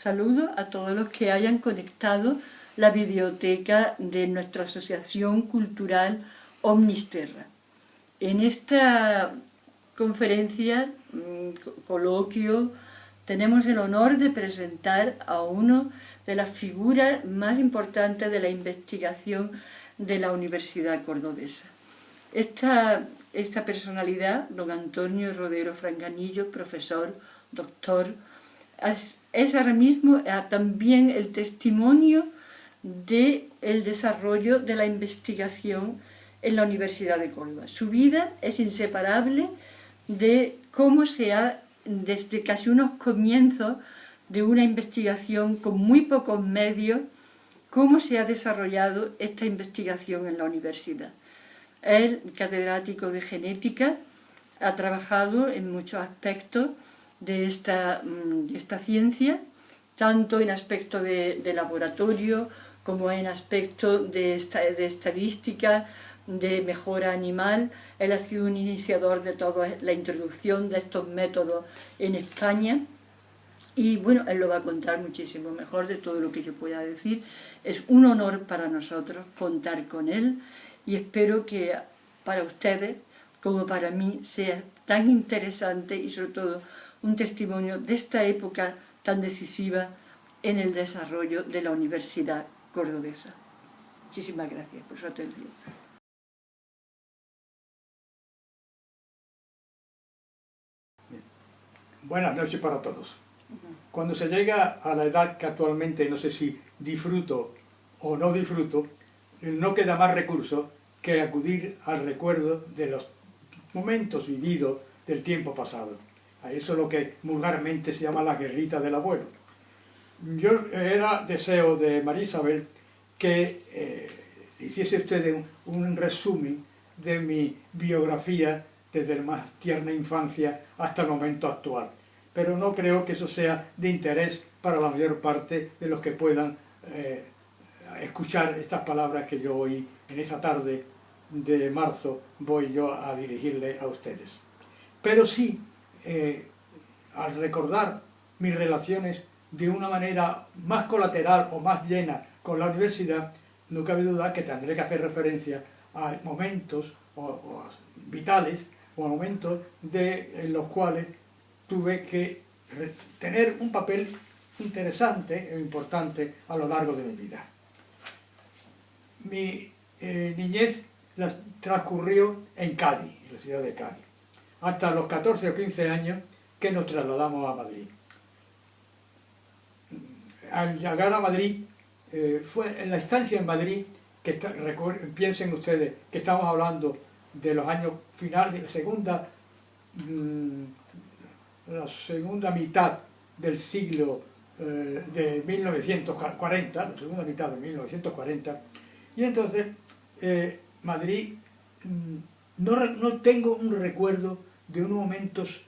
Saludo a todos los que hayan conectado la biblioteca de nuestra Asociación Cultural Omnisterra. En esta conferencia, coloquio, tenemos el honor de presentar a uno de las figuras más importantes de la investigación de la Universidad Cordobesa. Esta personalidad, don Antonio Rodero Franganillo, profesor, doctor, es ahora mismo también el testimonio del desarrollo de la investigación en la Universidad de Córdoba. Su vida es inseparable de cómo se ha, desde casi unos comienzos de una investigación con muy pocos medios, cómo se ha desarrollado esta investigación en la universidad. Él, catedrático de genética, ha trabajado en muchos aspectos de esta ciencia, tanto en aspectos de laboratorio como en aspectos de estadística, de mejora animal. Él ha sido un iniciador de toda la introducción de estos métodos en España y bueno, él lo va a contar muchísimo mejor de todo lo que yo pueda decir. Es un honor para nosotros contar con él y espero que para ustedes como para mí sea tan interesante y sobre todo un testimonio de esta época tan decisiva en el desarrollo de la Universidad Cordobesa. Muchísimas gracias por su atención. Buenas noches para todos. Cuando se llega a la edad que actualmente no sé si disfruto o no disfruto, no queda más recurso que acudir al recuerdo de los momentos vividos del tiempo pasado. A eso es lo que vulgarmente se llama la guerrita del abuelo. Yo era deseo de María Isabel que hiciese usted un resumen de mi biografía desde la más tierna infancia hasta el momento actual. Pero no creo que eso sea de interés para la mayor parte de los que puedan escuchar estas palabras que yo hoy, en esta tarde de marzo, voy yo a dirigirle a ustedes. Pero sí, al recordar mis relaciones de una manera más colateral o más llena con la universidad, no cabe duda que tendré que hacer referencia a momentos vitales o a momentos en los cuales tuve que tener un papel interesante e importante a lo largo de mi vida. Mi niñez la transcurrió en Cádiz, en la ciudad de Cádiz, hasta los 14 o 15 años que nos trasladamos a Madrid. Al llegar a Madrid, fue en la estancia en Madrid, piensen ustedes que estamos hablando de los años finales de la segunda mitad del siglo de 1940, la segunda mitad de 1940, y entonces Madrid, no tengo un recuerdo de unos momentos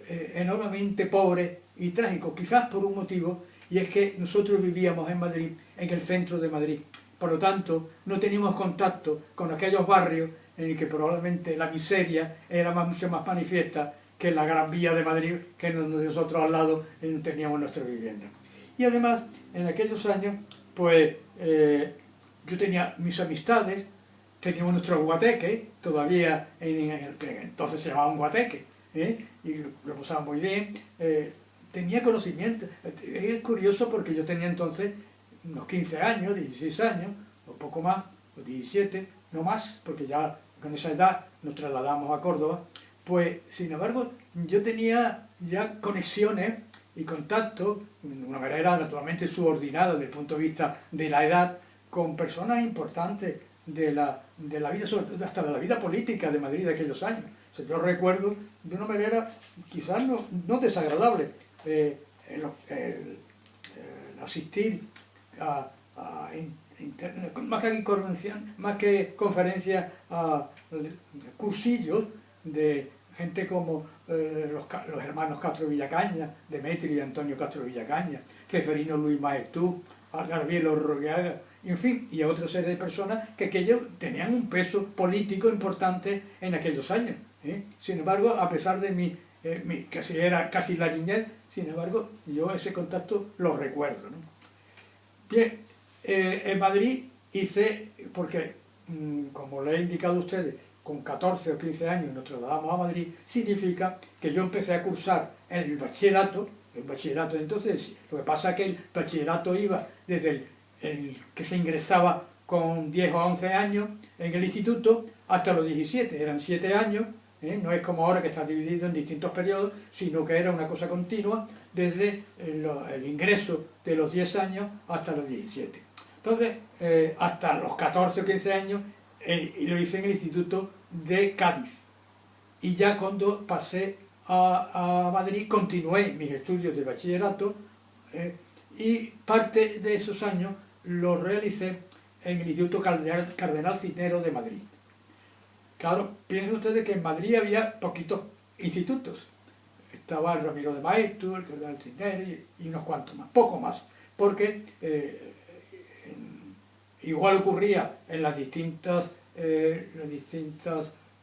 enormemente pobres y trágicos, quizás por un motivo, y es que nosotros vivíamos en Madrid, en el centro de Madrid, por lo tanto no teníamos contacto con aquellos barrios en el que probablemente la miseria era mucho más manifiesta que en la Gran Vía de Madrid, que nosotros al lado teníamos nuestra vivienda. Y además, en aquellos años, pues yo tenía mis amistades, teníamos nuestro guateque, todavía en el que entonces se llamaba un guateque, y lo pasaba muy bien, tenía conocimiento. Es curioso porque yo tenía entonces unos 15 años, 16 años, o poco más, o 17, no más, porque ya con esa edad nos trasladamos a Córdoba. Pues, sin embargo, yo tenía ya conexiones y contactos, de una manera naturalmente subordinada desde el punto de vista de la edad, con personas importantes de la vida, sobre todo hasta de la vida política de Madrid de aquellos años. O sea, yo recuerdo de una manera quizás no desagradable el asistir más que conferencias, a cursillos de gente como los hermanos Castro Villacaña, Demetrio y Antonio Castro Villacaña, Ceferino Luis Maestú, Gabriel Orrogueaga, en fin, y a otra serie de personas que aquellos tenían un peso político importante en aquellos años. Sin embargo, a pesar de mi era casi la niñez, sin embargo, yo ese contacto lo recuerdo, ¿no? Bien, en Madrid hice, porque como le he indicado a ustedes, con 14 o 15 años nos trasladamos a Madrid, significa que yo empecé a cursar el bachillerato de entonces. Lo que pasa es que el bachillerato iba desde el que se ingresaba con 10 o 11 años en el instituto hasta los 17, eran 7 años, no es como ahora que está dividido en distintos periodos, sino que era una cosa continua desde el ingreso de los 10 años hasta los 17. Entonces, hasta los 14 o 15 años lo hice en el Instituto de Cádiz. Y ya cuando pasé a Madrid continué mis estudios de bachillerato y parte de esos años los realicé en el Instituto Cardenal Cisneros de Madrid. Claro, piensen ustedes que en Madrid había poquitos institutos. Estaba el Ramiro de Maeztu, el Cardenal Cisneros y unos cuantos más, poco más, porque igual ocurría en las distintas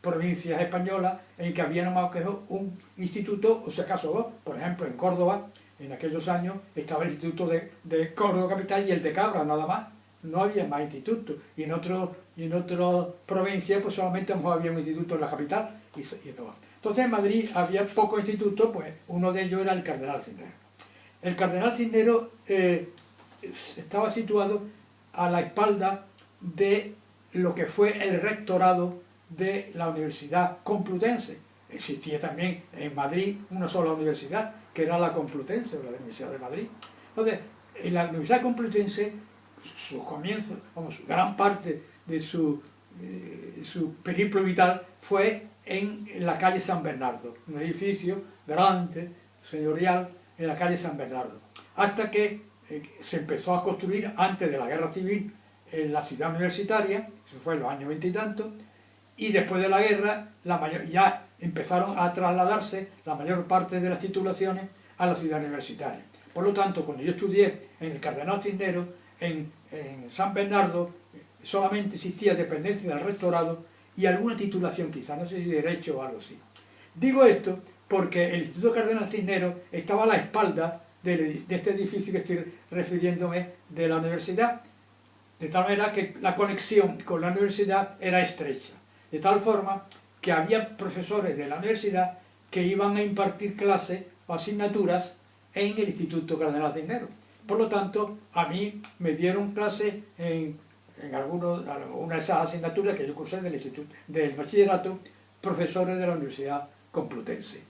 provincias españolas en que había nomás que un instituto, o si acaso dos. Por ejemplo, en Córdoba, en aquellos años, estaba el Instituto de Córdoba Capital y el de Cabra, nada más. No había más institutos. Y en otras provincias pues solamente había un instituto en la capital. Y todo. Entonces en Madrid había pocos institutos, pues uno de ellos era el Cardenal Cisneros. El Cardenal Cisneros estaba situado a la espalda de lo que fue el rectorado de la Universidad Complutense. Existía también en Madrid una sola universidad, que era la Complutense, la Universidad de Madrid. Entonces, en la Universidad Complutense, su comienzo, gran parte de su periplo vital fue en la calle San Bernardo, un edificio grande, señorial, en la calle San Bernardo, hasta que se empezó a construir antes de la Guerra Civil en la ciudad universitaria, eso fue en los años 20 y tanto, y después de la guerra ya empezaron a trasladarse la mayor parte de las titulaciones a la ciudad universitaria. Por lo tanto, cuando yo estudié en el Cardenal Cisneros, en San Bernardo, solamente existía dependencia del rectorado y alguna titulación quizá, no sé si derecho o algo así. Digo esto porque el Instituto Cardenal Cisneros estaba a la espalda de este edificio que estoy refiriéndome de la universidad, de tal manera que la conexión con la universidad era estrecha, de tal forma que había profesores de la universidad que iban a impartir clases o asignaturas en el Instituto Cardenal Cisneros. Por lo tanto, a mí me dieron clases en alguna de esas asignaturas que yo cursé del bachillerato, profesores de la Universidad Complutense.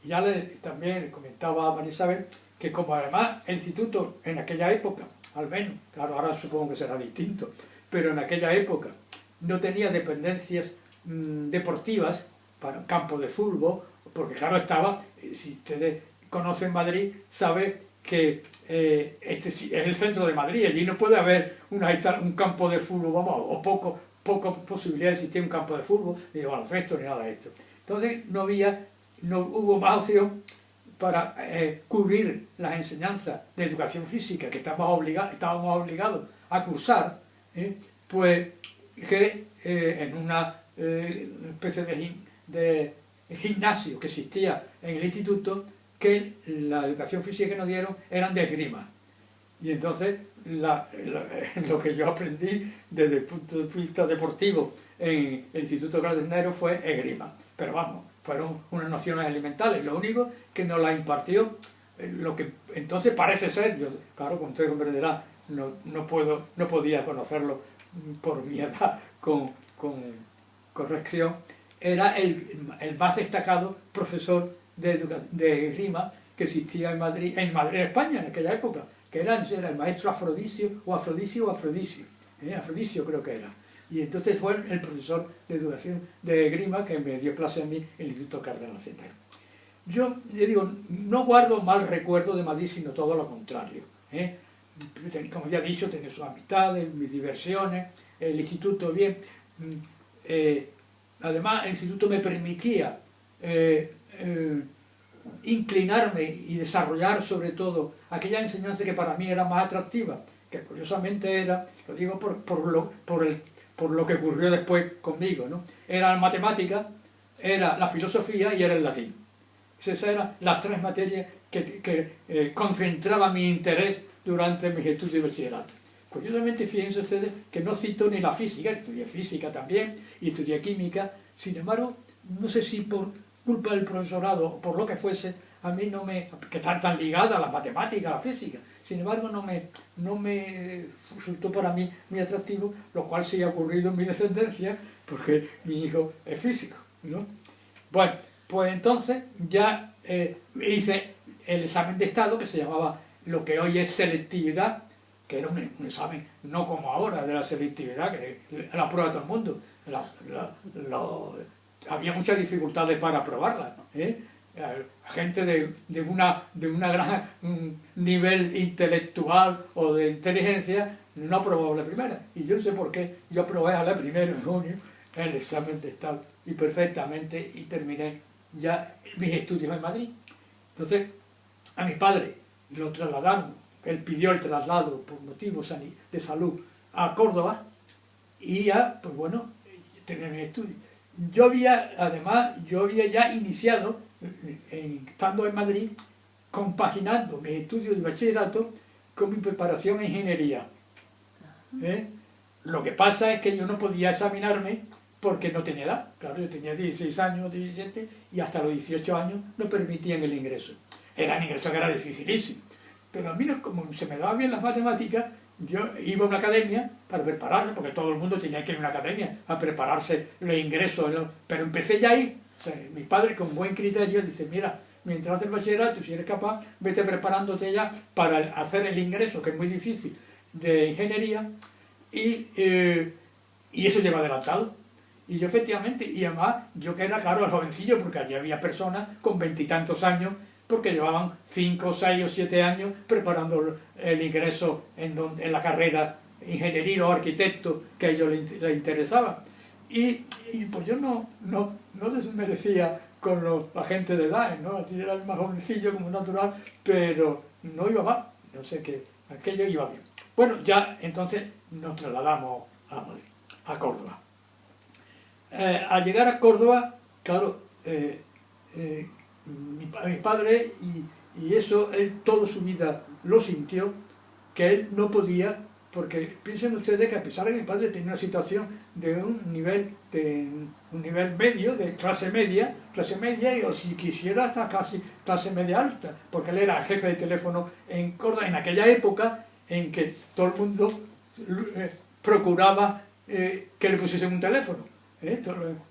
Y ya también comentaba a María Isabel que como además el instituto en aquella época, al menos, claro, ahora supongo que será distinto, pero en aquella época no tenía dependencias deportivas para un campo de fútbol, porque claro estaba, si ustedes conocen Madrid, sabe que este es el centro de Madrid, allí no puede haber un campo de fútbol, vamos, o poca posibilidad de existir un campo de fútbol, ni de baloncesto, ni nada de esto. Entonces no hubo más opción para cubrir las enseñanzas de educación física que estábamos obligados a cursar, pues que en una especie de gimnasio que existía en el instituto, que la educación física que nos dieron eran de esgrima. Y entonces lo que yo aprendí desde el punto de vista deportivo en el Instituto Cardenal fue esgrima. Pero vamos, fueron unas nociones elementales. Lo único que nos la impartió, lo que entonces parece ser, yo claro, como usted comprenderá, no podía conocerlo por mi edad con corrección, era el más destacado profesor de esgrima que existía en Madrid, España, en aquella época, que era el maestro Afrodisio creo que era. Y entonces fue el profesor de educación de esgrima que me dio clase a mí en el Instituto Cardenal Cisneros. Yo digo, no guardo mal recuerdo de Madrid, sino todo lo contrario. Como ya he dicho, tenía sus amistades, mis diversiones, el instituto bien. Además, el instituto me permitía inclinarme y desarrollar sobre todo aquella enseñanza que para mí era más atractiva, que curiosamente era, lo digo por lo que ocurrió después conmigo, ¿no? Era la matemática, era la filosofía y era el latín. Esas eran las tres materias que concentraban mi interés durante mis estudios de bachillerato. Curiosamente, fíjense ustedes que no cito ni la física, estudié física también y estudié química. Sin embargo, no sé si por culpa del profesorado o por lo que fuese, a mí no me... que están tan ligadas a las matemáticas, a la física. Sin embargo, no me resultó para mí muy atractivo, lo cual sí ha ocurrido en mi descendencia, porque mi hijo es físico, ¿no? Bueno, pues entonces ya hice el examen de estado, que se llamaba lo que hoy es selectividad, que era un examen no como ahora de la selectividad, que la prueba todo el mundo. Había muchas dificultades para aprobarla, ¿eh? Gente de una gran nivel intelectual o de inteligencia no aprobó la primera. Y yo no sé por qué, yo aprobé a la primera en junio el examen de estado y perfectamente, y terminé ya mis estudios en Madrid. Entonces, a mi padre lo trasladaron, él pidió el traslado por motivos de salud a Córdoba, y ya, pues bueno, tenía mis estudios. Yo había ya iniciado, estando en Madrid, compaginando mis estudios de bachillerato con mi preparación en ingeniería. Lo que pasa es que yo no podía examinarme porque no tenía edad. Claro, yo tenía 16 años, 17, y hasta los 18 años no permitían el ingreso. Era un ingreso que era dificilísimo. Pero a mí, como se me daban bien las matemáticas, yo iba a una academia para prepararme, porque todo el mundo tenía que ir a una academia a prepararse los ingresos. Pero empecé ya ahí. O sea, mi padre, con buen criterio, dice, mira, mientras haces el bachillerato, si eres capaz, vete preparándote ya para hacer el ingreso, que es muy difícil, de ingeniería, y eso lleva adelantado. Y yo efectivamente, y además, yo que era, claro, el jovencillo, porque allí había personas con 20 y tantos años, porque llevaban 5, 6 o 7 años preparando el ingreso en la carrera ingeniería o arquitecto que a ellos les interesaba. Y pues yo no desmerecía con la gente de edad, ¿no? Yo era el más jovencillo como natural, pero no iba mal, no sé qué, aquello iba bien. Bueno, ya entonces nos trasladamos a Madrid, a Córdoba. Al llegar a Córdoba, claro, mi padre, y eso él toda su vida lo sintió, que él no podía, porque piensen ustedes que a pesar de que mi padre tenía una situación de un nivel medio, de clase media, y o si quisiera hasta casi clase media alta, porque él era jefe de teléfono en Córdoba, en aquella época en que todo el mundo procuraba que le pusiesen un teléfono.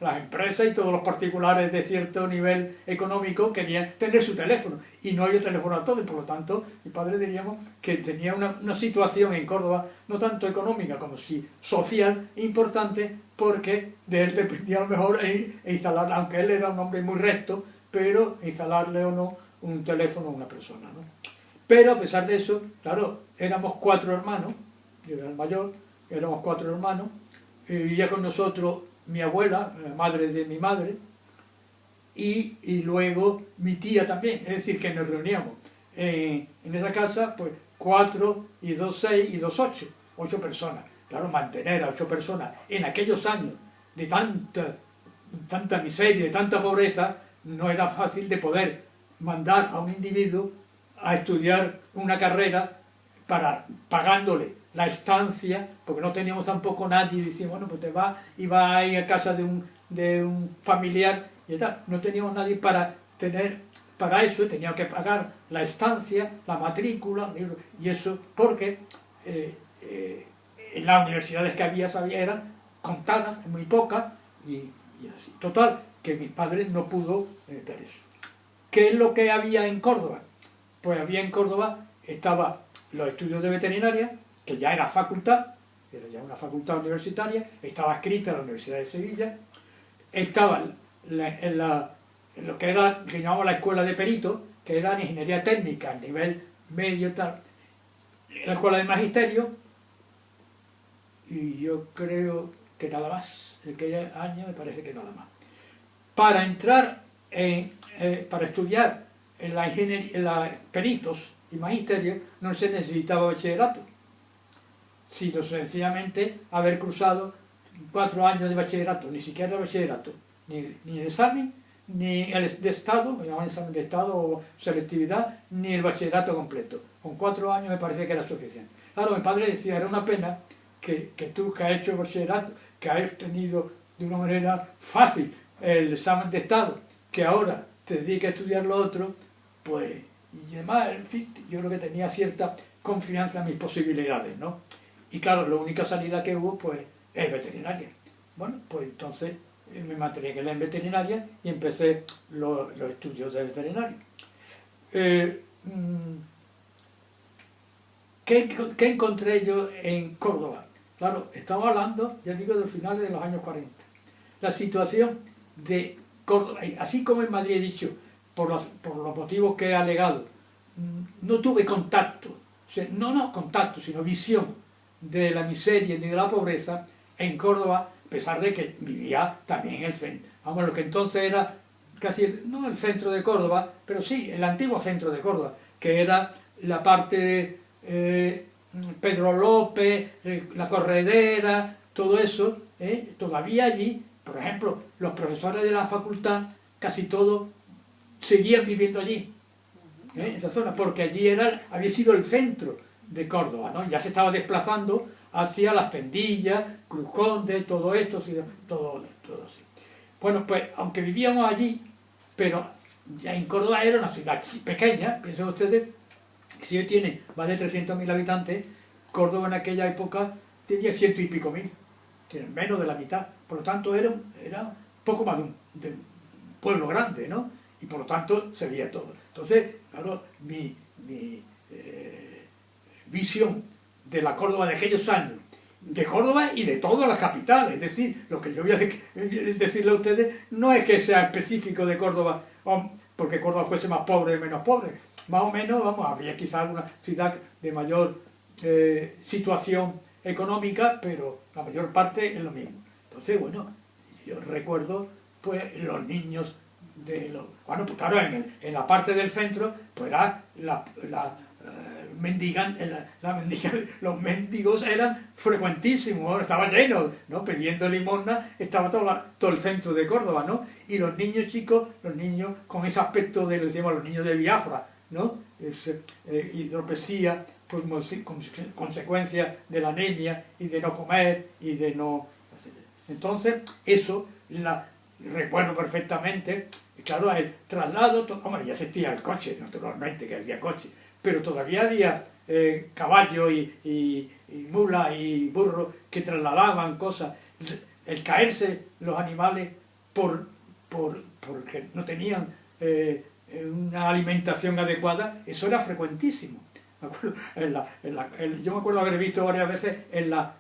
Las empresas y todos los particulares de cierto nivel económico querían tener su teléfono, y no había teléfono a todo, y por lo tanto mi padre, diríamos, que tenía una situación en Córdoba no tanto económica como si social importante, porque de él dependía a lo mejor instalar, aunque él era un hombre muy recto, pero instalarle o no un teléfono a una persona, ¿no? Pero a pesar de eso, claro, éramos 4 hermanos, yo era el mayor, éramos 4 hermanos, y vivía con nosotros mi abuela, la madre de mi madre, y luego mi tía también, es decir, que nos reuníamos en esa casa, pues 4 y 2, 6 y 2, 8 personas. Claro, mantener a 8 personas en aquellos años de tanta miseria, de tanta pobreza, no era fácil de poder mandar a un individuo a estudiar una carrera pagándole la estancia, porque no teníamos tampoco nadie, y decíamos, bueno, pues te vas y vas a ir a casa de un familiar y tal. No teníamos nadie para eso, teníamos que pagar la estancia, la matrícula, y eso, porque en las universidades que había eran contadas, muy pocas, y así. Total, que mi padre no pudo dar eso. ¿Qué es lo que había en Córdoba? Pues había en Córdoba, estaban los estudios de veterinaria, que ya era facultad, era ya una facultad universitaria, estaba adscrita a la Universidad de Sevilla, estaba en lo que llamamos la escuela de peritos, que era en ingeniería técnica, a nivel medio y tal, la escuela de magisterio, y yo creo que nada más, en aquel año me parece que nada más. Para entrar, para estudiar en la peritos y magisterio, no se necesitaba bachillerato, sino sencillamente haber cruzado 4 años de bachillerato, ni siquiera bachillerato, ni examen, ni el de Estado, me llaman examen de Estado o selectividad, ni el bachillerato completo. Con 4 años me parecía que era suficiente. Claro, mi padre decía, era una pena que tú que has hecho bachillerato, que has tenido de una manera fácil el examen de Estado, que ahora te dediques a estudiar lo otro, pues, y además, en fin, yo creo que tenía cierta confianza en mis posibilidades, ¿no? Y claro, la única salida que hubo, pues, es veterinaria. Bueno, pues entonces me matriculé en veterinaria y empecé los estudios de veterinario. ¿Qué encontré yo en Córdoba? Claro, estamos hablando, ya digo, de los finales de los años 40. La situación de Córdoba, así como en Madrid he dicho, por los motivos que he alegado, no tuve contacto, o sea, no contacto, sino visión de la miseria ni de la pobreza en Córdoba, a pesar de que vivía también en el centro. Vamos, lo que entonces era casi, no el centro de Córdoba, pero sí, el antiguo centro de Córdoba, que era la parte de Pedro López, la Corredera, todo eso, todavía allí, por ejemplo, los profesores de la facultad, casi todos seguían viviendo allí, en esa zona, porque allí había sido el centro de Córdoba, ¿no? Ya se estaba desplazando hacia Las Tendillas, Cruz Conde, todo esto, todo así. Bueno, pues aunque vivíamos allí, pero ya en Córdoba era una ciudad pequeña, piensen ustedes, que si hoy tiene más de 300.000 habitantes, Córdoba en aquella época tenía 100 y pico mil, tiene menos de la mitad, por lo tanto era poco más de un pueblo grande, ¿no? Y por lo tanto se veía todo. Entonces, claro, mi visión de la Córdoba de aquellos años, de Córdoba y de todas las capitales, es decir, lo que yo voy a decirle a ustedes no es que sea específico de Córdoba, porque Córdoba fuese más pobre o menos pobre, más o menos, vamos, habría quizás alguna ciudad de mayor situación económica, pero la mayor parte es lo mismo. Entonces, bueno, yo recuerdo, pues, los niños bueno, pues claro, en la parte del centro, pues era los mendigos eran frecuentísimos, estaba lleno, ¿no? Pidiendo limosna, estaba todo el centro de Córdoba, ¿no? Y los niños chicos, los niños con ese aspecto lo decíamos los niños de Biafra, ¿no? Hidropesía, pues consecuencia de la anemia y de no comer y de no... Entonces, eso, recuerdo perfectamente, claro, el traslado, hombre, ya existía el coche, naturalmente que había coche, pero todavía había caballo y mula y burro que trasladaban cosas. El caerse los animales porque no tenían una alimentación adecuada, eso era frecuentísimo. Me acuerdo, yo me acuerdo haber visto varias veces en la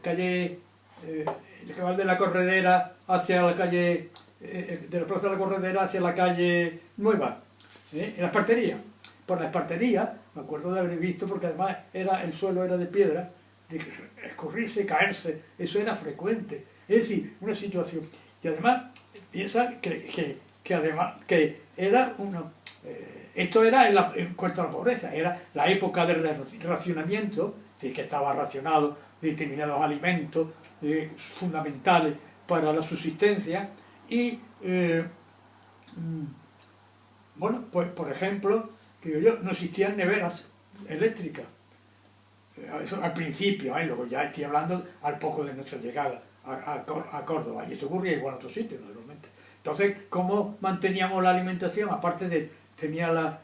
calle, el que va de la Corredera hacia la calle, de la Plaza de la Corredera hacia la calle Nueva, en la espartería. Por la espartería, me acuerdo de haber visto, porque además el suelo era de piedra, de escurrirse y caerse, eso era frecuente. Es decir, una situación. Y además, piensa que además, que era esto era en cuanto a la pobreza, era la época del racionamiento, es decir, que estaba racionado determinados alimentos fundamentales para la subsistencia y, bueno, pues por ejemplo, no existían neveras eléctricas. Eso al principio, luego ya estoy hablando al poco de nuestra llegada a Córdoba, y esto ocurría igual en otros sitios, naturalmente. Entonces, ¿cómo manteníamos la alimentación? Aparte de, tenía las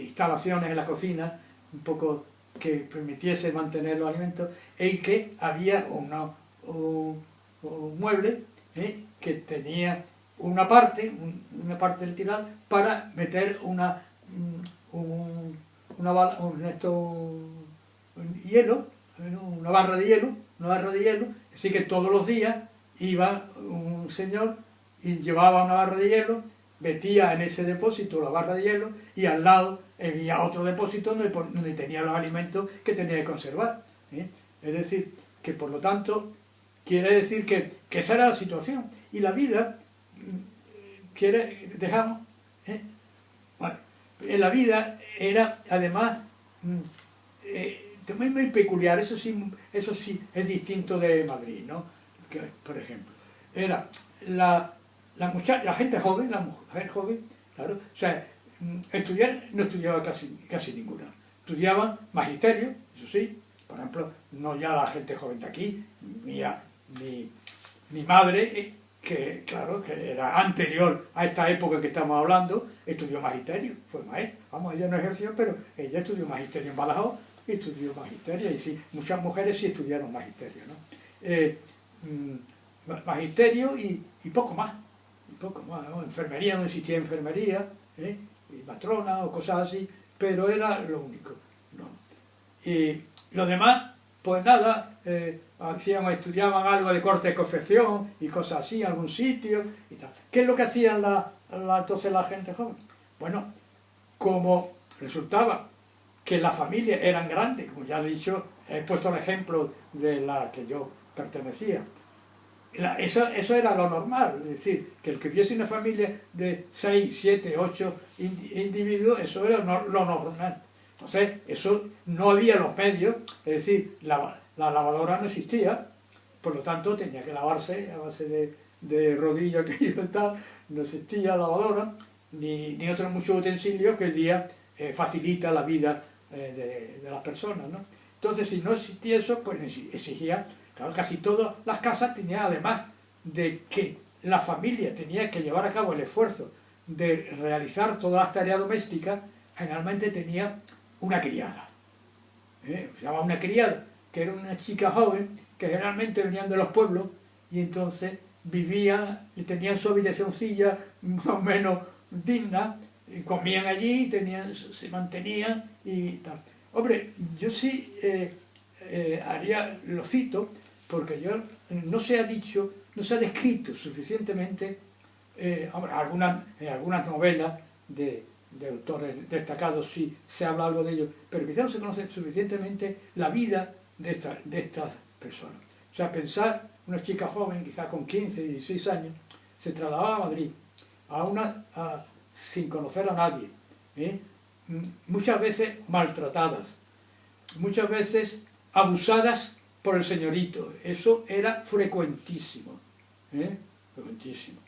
instalaciones en la cocina, un poco que permitiese mantener los alimentos, en que había un mueble que tenía una parte del tiral para meter un hielo, una barra de hielo, así que todos los días iba un señor y llevaba una barra de hielo, metía en ese depósito la barra de hielo y al lado había otro depósito donde tenía los alimentos que tenía que conservar. Es decir, que por lo tanto, quiere decir que esa era la situación. Y la vida, dejamos, bueno, en la vida era además muy peculiar, eso sí es distinto de Madrid, ¿no? Que, por ejemplo, era la gente joven, la mujer joven, claro, o sea, estudiar no estudiaba casi ninguna. Estudiaban magisterio, eso sí, por ejemplo, no ya la gente joven de aquí, mi madre, que claro, que era anterior a esta época que estamos hablando, estudió magisterio, fue maestra. Vamos, ella no ejerció, pero ella estudió magisterio en Badajoz, estudió magisterio, y sí, muchas mujeres sí estudiaron magisterio, ¿no? Magisterio y poco más, ¿no? Enfermería, no existía enfermería, y matrona o cosas así, pero era lo único, ¿no? Y lo demás, pues nada, estudiaban algo de corte de confección y cosas así, en algún sitio y tal. ¿Qué es lo que hacían entonces la gente joven? Bueno, como resultaba que las familias eran grandes, como ya he dicho, he puesto el ejemplo de la que yo pertenecía. Eso era lo normal, es decir, que el que hubiese una familia de 6, 7, 8 individuos, eso era lo normal. Entonces, eso no había los medios, es decir, la lavadora no existía, por lo tanto tenía que lavarse a base de rodillo que yo estaba, no existía lavadora, ni otros muchos utensilios que el día facilita la vida de las personas, ¿no? Entonces, si no existía eso, pues exigía, claro, casi todas las casas tenían, además de que la familia tenía que llevar a cabo el esfuerzo de realizar todas las tareas domésticas, generalmente tenía una criada. Se llamaba una criada, que era una chica joven, que generalmente venían de los pueblos, y entonces vivían y tenían su habitacioncilla más o menos digna, y comían allí, se mantenían y tal. Hombre, yo sí lo cito, porque no se ha dicho, no se ha descrito suficientemente, hombre, en algunas novelas de autores destacados sí se habla algo de ellos, pero quizás no se conoce suficientemente la vida de estas personas. O sea, pensar, una chica joven, quizás con 15, 16 años, se trasladaba a Madrid, sin conocer a nadie, muchas veces maltratadas, muchas veces abusadas por el señorito. Eso era frecuentísimo, frecuentísimo.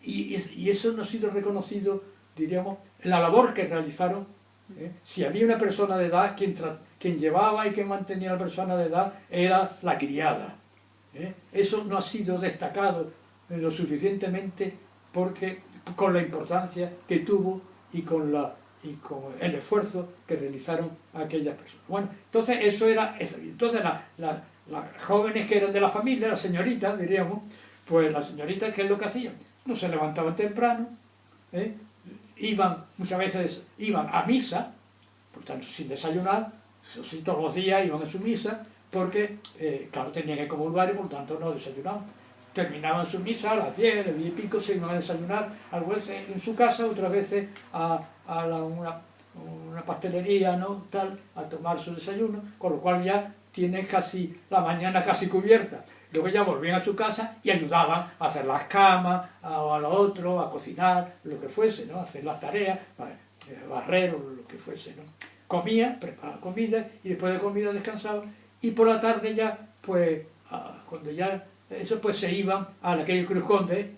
Y eso no ha sido reconocido, diríamos, en la labor que realizaron. Si había una persona de edad, quien llevaba y quien mantenía a la persona de edad era la criada. Eso no ha sido destacado lo suficientemente con la importancia que tuvo y con el esfuerzo que realizaron aquellas personas. Bueno, entonces eso era eso. Entonces las jóvenes que eran de la familia, las señoritas, diríamos, pues las señoritas, ¿qué es lo que hacían? No se levantaban temprano, muchas veces iban a misa, por tanto sin desayunar, eso sí, todos los días iban a su misa, porque claro, tenían que comulgar y por tanto no desayunaban. Terminaban su misa a las 10, a las 10 y pico, se iban a desayunar, algunas veces en su casa, otras veces a una pastelería, ¿no? Tal, a tomar su desayuno, con lo cual ya tiene casi la mañana casi cubierta. Luego ya volvían a su casa y ayudaban a hacer las camas, a lo otro, a cocinar, lo que fuese, ¿no? A hacer las tareas, barrer o lo que fuese, ¿no? Comían, preparaban comida y después de comida descansaban y por la tarde ya, pues, cuando ya eso, pues se iban a aquel Cruz Conde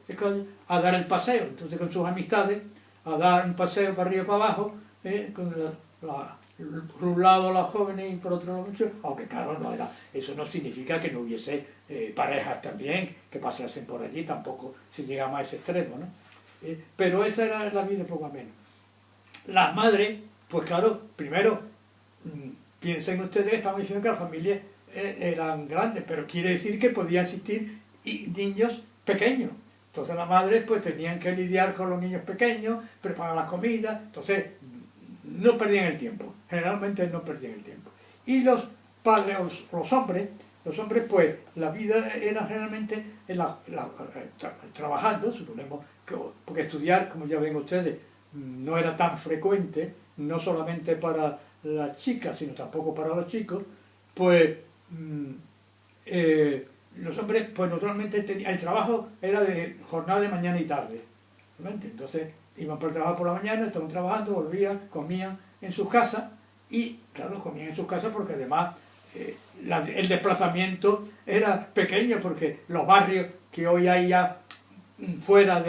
a dar el paseo, entonces con sus amistades, a dar un paseo para arriba y para abajo, con por un lado las jóvenes y por otro lado muchos, aunque claro, eso no significa que no hubiese parejas también que pasasen por allí, tampoco se llegaba a ese extremo, ¿no? Pero esa era la vida poco menos. Las madres, pues claro, primero, piensen ustedes, estamos diciendo que las familias eran grandes, pero quiere decir que podían existir niños pequeños. Entonces las madres pues tenían que lidiar con los niños pequeños, preparar la comida, entonces no perdían el tiempo, generalmente no perdían el tiempo. Y los padres, los hombres pues la vida era generalmente trabajando, suponemos, porque estudiar, como ya ven ustedes, no era tan frecuente, no solamente para las chicas, sino tampoco para los chicos, pues los hombres, pues naturalmente el trabajo era de jornada de mañana y tarde, ¿realmente? Entonces iban por el trabajo por la mañana, estaban trabajando, volvían, comían en sus casas y, claro, comían en sus casas porque además el desplazamiento era pequeño porque los barrios que hoy hay ya fuera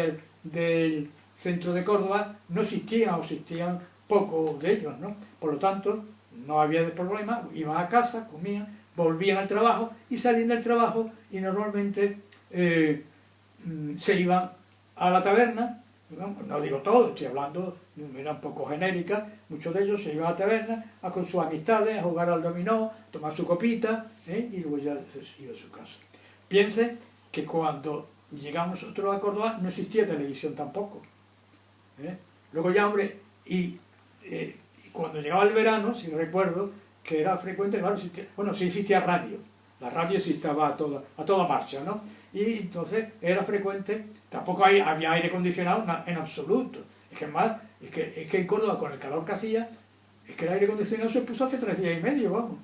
del centro de Córdoba no existían o existían pocos de ellos, ¿no? Por lo tanto, no había problema, iban a casa, comían, volvían al trabajo y salían del trabajo y normalmente se iban a la taberna. No digo todo, estoy hablando, era un poco genérica, muchos de ellos se iban a la taberna con sus amistades, a jugar al dominó, tomar su copita, y luego ya se iba a su casa. Piense que cuando llegamos nosotros a Córdoba no existía televisión tampoco. Luego ya, hombre, cuando llegaba el verano, si recuerdo, que era frecuente, claro, sí existía radio, la radio sí estaba a toda marcha, ¿no? Y entonces era frecuente, tampoco había aire acondicionado en absoluto. Es que en Córdoba, con el calor que hacía, es que el aire acondicionado se puso hace 3 días y medio, vamos.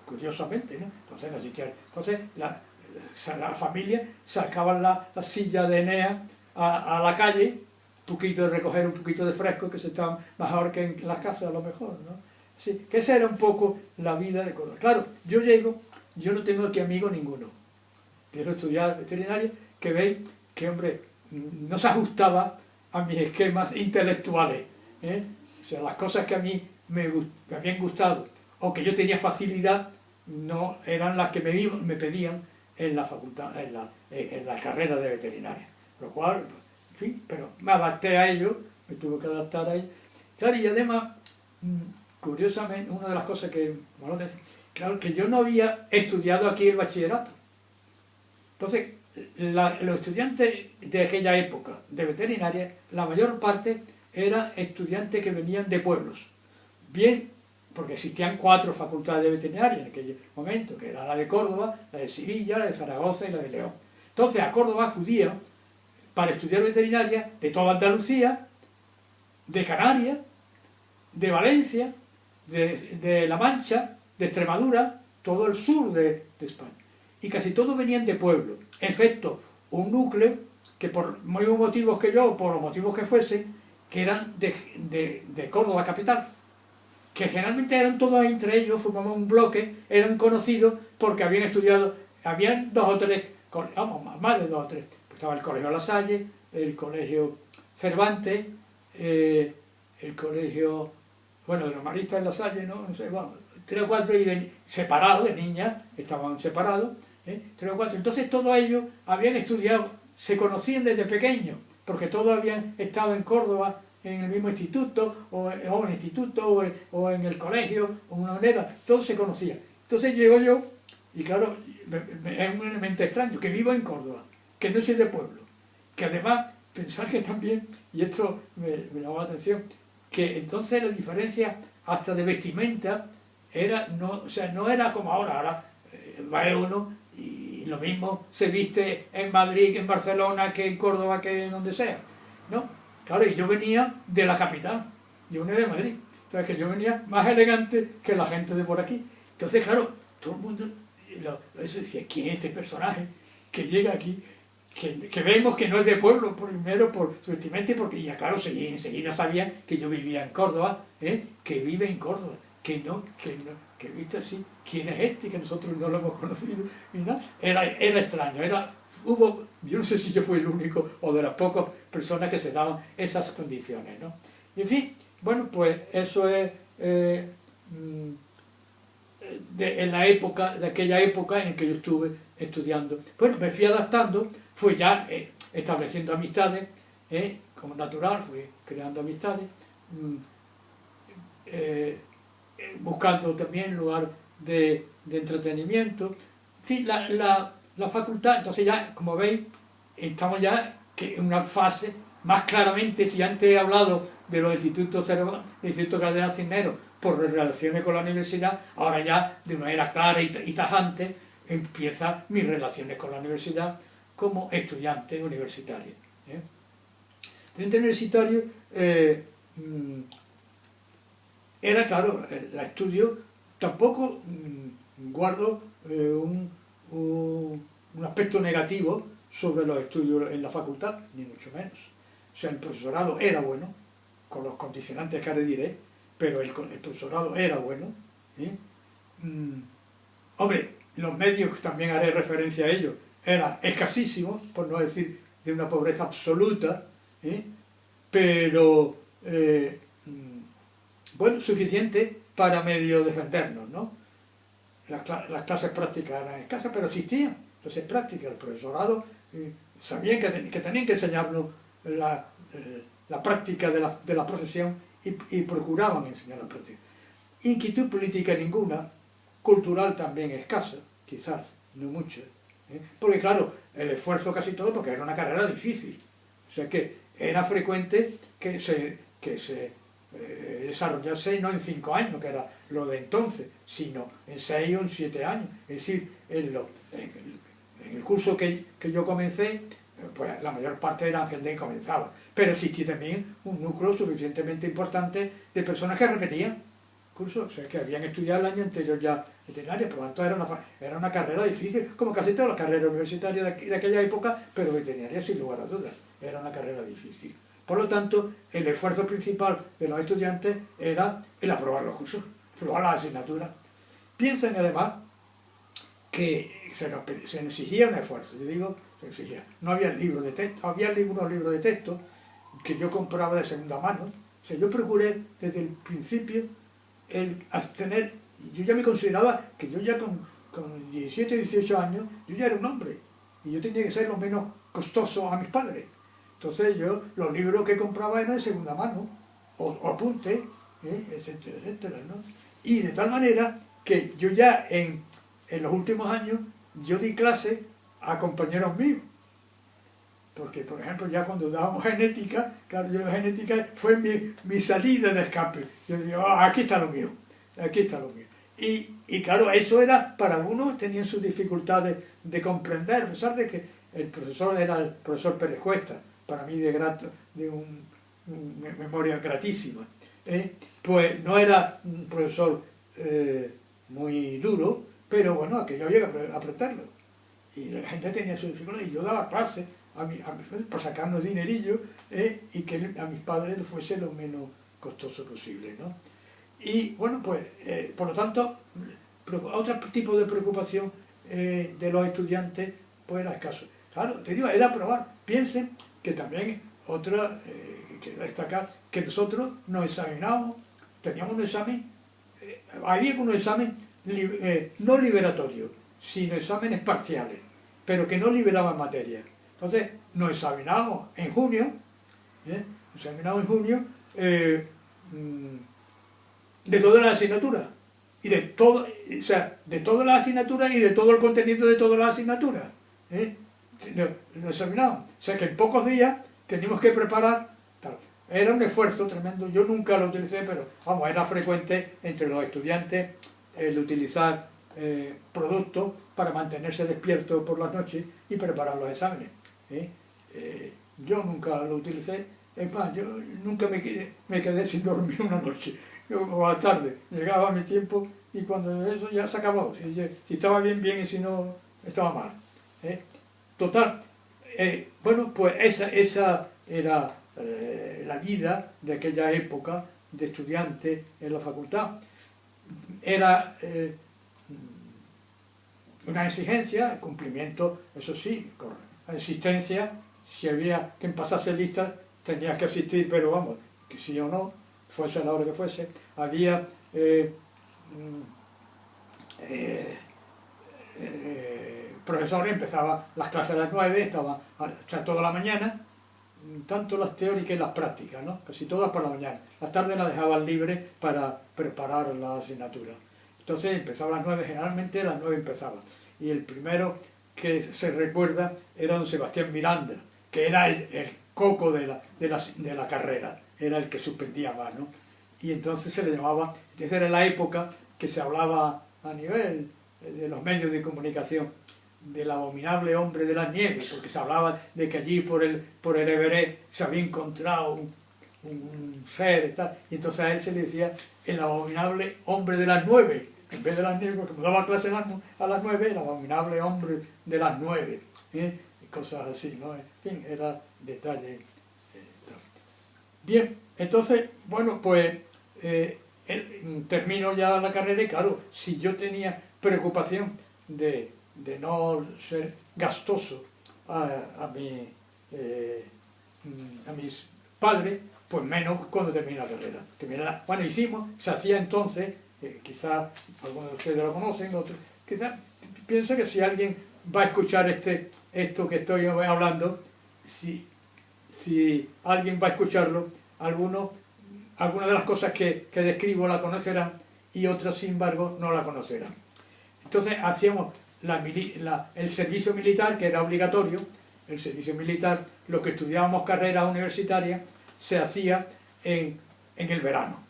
Curiosamente, ¿no? Entonces no existía. Entonces la familia sacaban la silla de Enea a la calle, poquito de recoger un poquito de fresco, que se estaba mejor que en las casas a lo mejor, ¿no? Así que esa era un poco la vida de Córdoba. Claro, yo no tengo aquí amigos ninguno. Quiero estudiar veterinaria, que veis que, hombre, no se ajustaba a mis esquemas intelectuales. O sea, las cosas que a mí me habían gustado o que yo tenía facilidad no eran las que me pedían en la facultad, en la carrera de veterinaria. Lo cual, en fin, pero me adapté a ello, me tuve que adaptar a ello. Claro, y además, curiosamente, una de las cosas que, bueno, claro, que yo no había estudiado aquí el bachillerato. Entonces, los estudiantes de aquella época de veterinaria, la mayor parte eran estudiantes que venían de pueblos. Bien, porque existían 4 facultades de veterinaria en aquel momento, que era la de Córdoba, la de Sevilla, la de Zaragoza y la de León. Entonces, a Córdoba acudían para estudiar veterinaria de toda Andalucía, de Canarias, de Valencia, de La Mancha, de Extremadura, todo el sur de España. Y casi todos venían de pueblo, excepto un núcleo que por mismos motivos que yo, por los motivos que fuesen, que eran de Córdoba capital, que generalmente eran todos entre ellos, formaban un bloque, eran conocidos porque habían estudiado, habían 2 o 3, vamos, más de 2 o 3, pues estaba el Colegio La Salle, el Colegio Cervantes, el Colegio, bueno, de los maristas en La Salle, no sé, bueno, 3 o 4 y separados, de niñas, estaban separados, 3 o 4. Entonces todos ellos habían estudiado, se conocían desde pequeños, porque todos habían estado en Córdoba en el mismo instituto, o en el instituto, o en el colegio, o en una manera, todos se conocían. Entonces llego yo, y claro, es un elemento extraño, que vivo en Córdoba, que no soy de pueblo, que además, pensar que también, y esto me llamó la atención, que entonces la diferencia hasta de vestimenta no era como ahora va uno y lo mismo se viste en Madrid, que en Barcelona, que en Córdoba, que en donde sea, ¿no? Claro, y yo venía de la capital, yo venía de Madrid, o sea que yo venía más elegante que la gente de por aquí. Entonces, claro, todo el mundo eso decía, ¿quién es este personaje que llega aquí? Que vemos que no es de pueblo, primero por su vestimenta y porque ya claro, enseguida sabían que yo vivía en Córdoba, que vive en Córdoba, que viste así, ¿quién es este? Que nosotros no lo hemos conocido, y nada. Era extraño, yo no sé si yo fui el único o de las pocas personas que se daban esas condiciones, ¿no? Y en fin, bueno, pues eso es de aquella época en que yo estuve estudiando. Bueno, me fui adaptando, fui ya estableciendo amistades, como natural, fui creando amistades, buscando también lugar de entretenimiento. En fin, la facultad, entonces ya, como veis, estamos ya en una fase más claramente, si antes he hablado de los institutos Cardenal Cisneros por relaciones con la universidad, ahora ya de una manera clara y tajante empiezan mis relaciones con la universidad como estudiante universitario. Estudiante universitario era, claro, el estudio, tampoco guardo un aspecto negativo sobre los estudios en la facultad, ni mucho menos. O sea, el profesorado era bueno, con los condicionantes que ahora diré, pero el profesorado era bueno. Hombre, los medios, también haré referencia a ellos, era escasísimo, por no decir de una pobreza absoluta, pero bueno, suficiente para medio defendernos, ¿no? Las clases prácticas eran escasas, pero existían clases prácticas. El profesorado sabían que tenían que enseñarnos la práctica de la profesión y procuraban enseñar la práctica. Inquietud política ninguna, cultural también escasa, quizás, no mucho, porque claro, el esfuerzo casi todo, porque era una carrera difícil, o sea que era frecuente que se desarrollase no en 5 años, que era lo de entonces, sino en 6 o en 7 años, es decir, en el curso que yo comencé, pues la mayor parte eran gente que comenzaba, pero existía también un núcleo suficientemente importante de personas que repetían cursos, o sea que habían estudiado el año anterior ya veterinaria, por lo tanto era una carrera difícil, como casi todas las carreras universitarias de aquella época, pero veterinaria sin lugar a dudas, era una carrera difícil. Por lo tanto, el esfuerzo principal de los estudiantes era el aprobar los cursos, aprobar las asignaturas. Piensen además que se nos exigía un esfuerzo, yo digo, se exigía. No había libros de texto, había algunos libros de texto que yo compraba de segunda mano, o sea, yo procuré desde el principio tener, yo ya me consideraba que yo ya con 17, 18 años, yo ya era un hombre, y yo tenía que ser lo menos costoso a mis padres. Entonces yo, los libros que compraba eran de segunda mano, o apuntes, etcétera, etcétera, ¿no? Y de tal manera que yo ya en los últimos años, yo di clase a compañeros míos. Porque, por ejemplo, ya cuando dábamos genética, claro, yo la genética fue mi salida de escape. Yo digo, aquí está lo mío, aquí está lo mío. Y claro, eso era, para algunos tenían sus dificultades de comprender, a pesar de que el profesor era el profesor Pérez Cuesta, para mí de una memoria gratísima. Pues no era un profesor muy duro, pero bueno, aquello había que aprenderlo. Y la gente tenía sus dificultades, y yo daba clases para sacarnos dinerillo y que a mis padres les fuese lo menos costoso posible, ¿no? Y bueno, pues por lo tanto, otro tipo de preocupación de los estudiantes pues era escaso. Claro, te digo, era probar. Piensen que también otra que destacar, que nosotros nos examinábamos, teníamos un examen, había unos exámenes no liberatorios, sino exámenes parciales, pero que no liberaban materia. Entonces, nos examinábamos en junio, de todas las asignaturas, y de todo, o sea, de todas las asignaturas y de todo el contenido de todas las asignaturas. Nos examinábamos. O sea que en pocos días teníamos que preparar tal. Era un esfuerzo tremendo, yo nunca lo utilicé, pero vamos, era frecuente entre los estudiantes el utilizar productos para mantenerse despiertos por las noches y preparar los exámenes. Yo nunca lo utilicé, es más, yo nunca me quedé sin dormir una noche, o a la tarde, llegaba mi tiempo y cuando eso ya se acabó, si estaba bien, bien, y si no, estaba mal. Total, bueno, pues esa era la vida de aquella época de estudiante en la facultad. Era una exigencia, el cumplimiento, eso sí, con la existencia, si había quien pasase lista, tenías que asistir, pero vamos, que sí o no, fuese a la hora que fuese. Había profesores, empezaba las clases a las 9, estaba toda la mañana, tanto las teóricas y las prácticas, ¿no? Casi todas por la mañana. Las tardes las dejaban libres para preparar la asignatura. Entonces empezaba a las 9, generalmente a las 9 empezaba. Y el primero que se recuerda era don Sebastián Miranda, que era el coco de la carrera, era el que suspendía más, ¿no? Y entonces se le llamaba, desde era la época que se hablaba a nivel de los medios de comunicación del abominable hombre de las nieves, porque se hablaba de que allí por el Everest se había encontrado un ser y tal, y entonces a él se le decía el abominable hombre de las 9, en vez de las 9, porque me daba clase a las 9, el abominable hombre de las 9, y cosas así, ¿no? En fin, era detalle. Bien, entonces, bueno, pues termino ya la carrera y claro, si yo tenía preocupación de de no ser gastoso a mis padres, pues menos cuando terminé la carrera. Bueno, se hacía entonces, quizás algunos de ustedes lo conocen, otros, quizás pienso que si alguien va a escuchar esto que estoy hablando, si alguien va a escucharlo, algunas de las cosas que describo la conocerán y otras, sin embargo, no la conocerán. Entonces hacíamos el servicio militar, que era obligatorio. El servicio militar, lo que estudiábamos carreras universitarias, se hacía en el verano.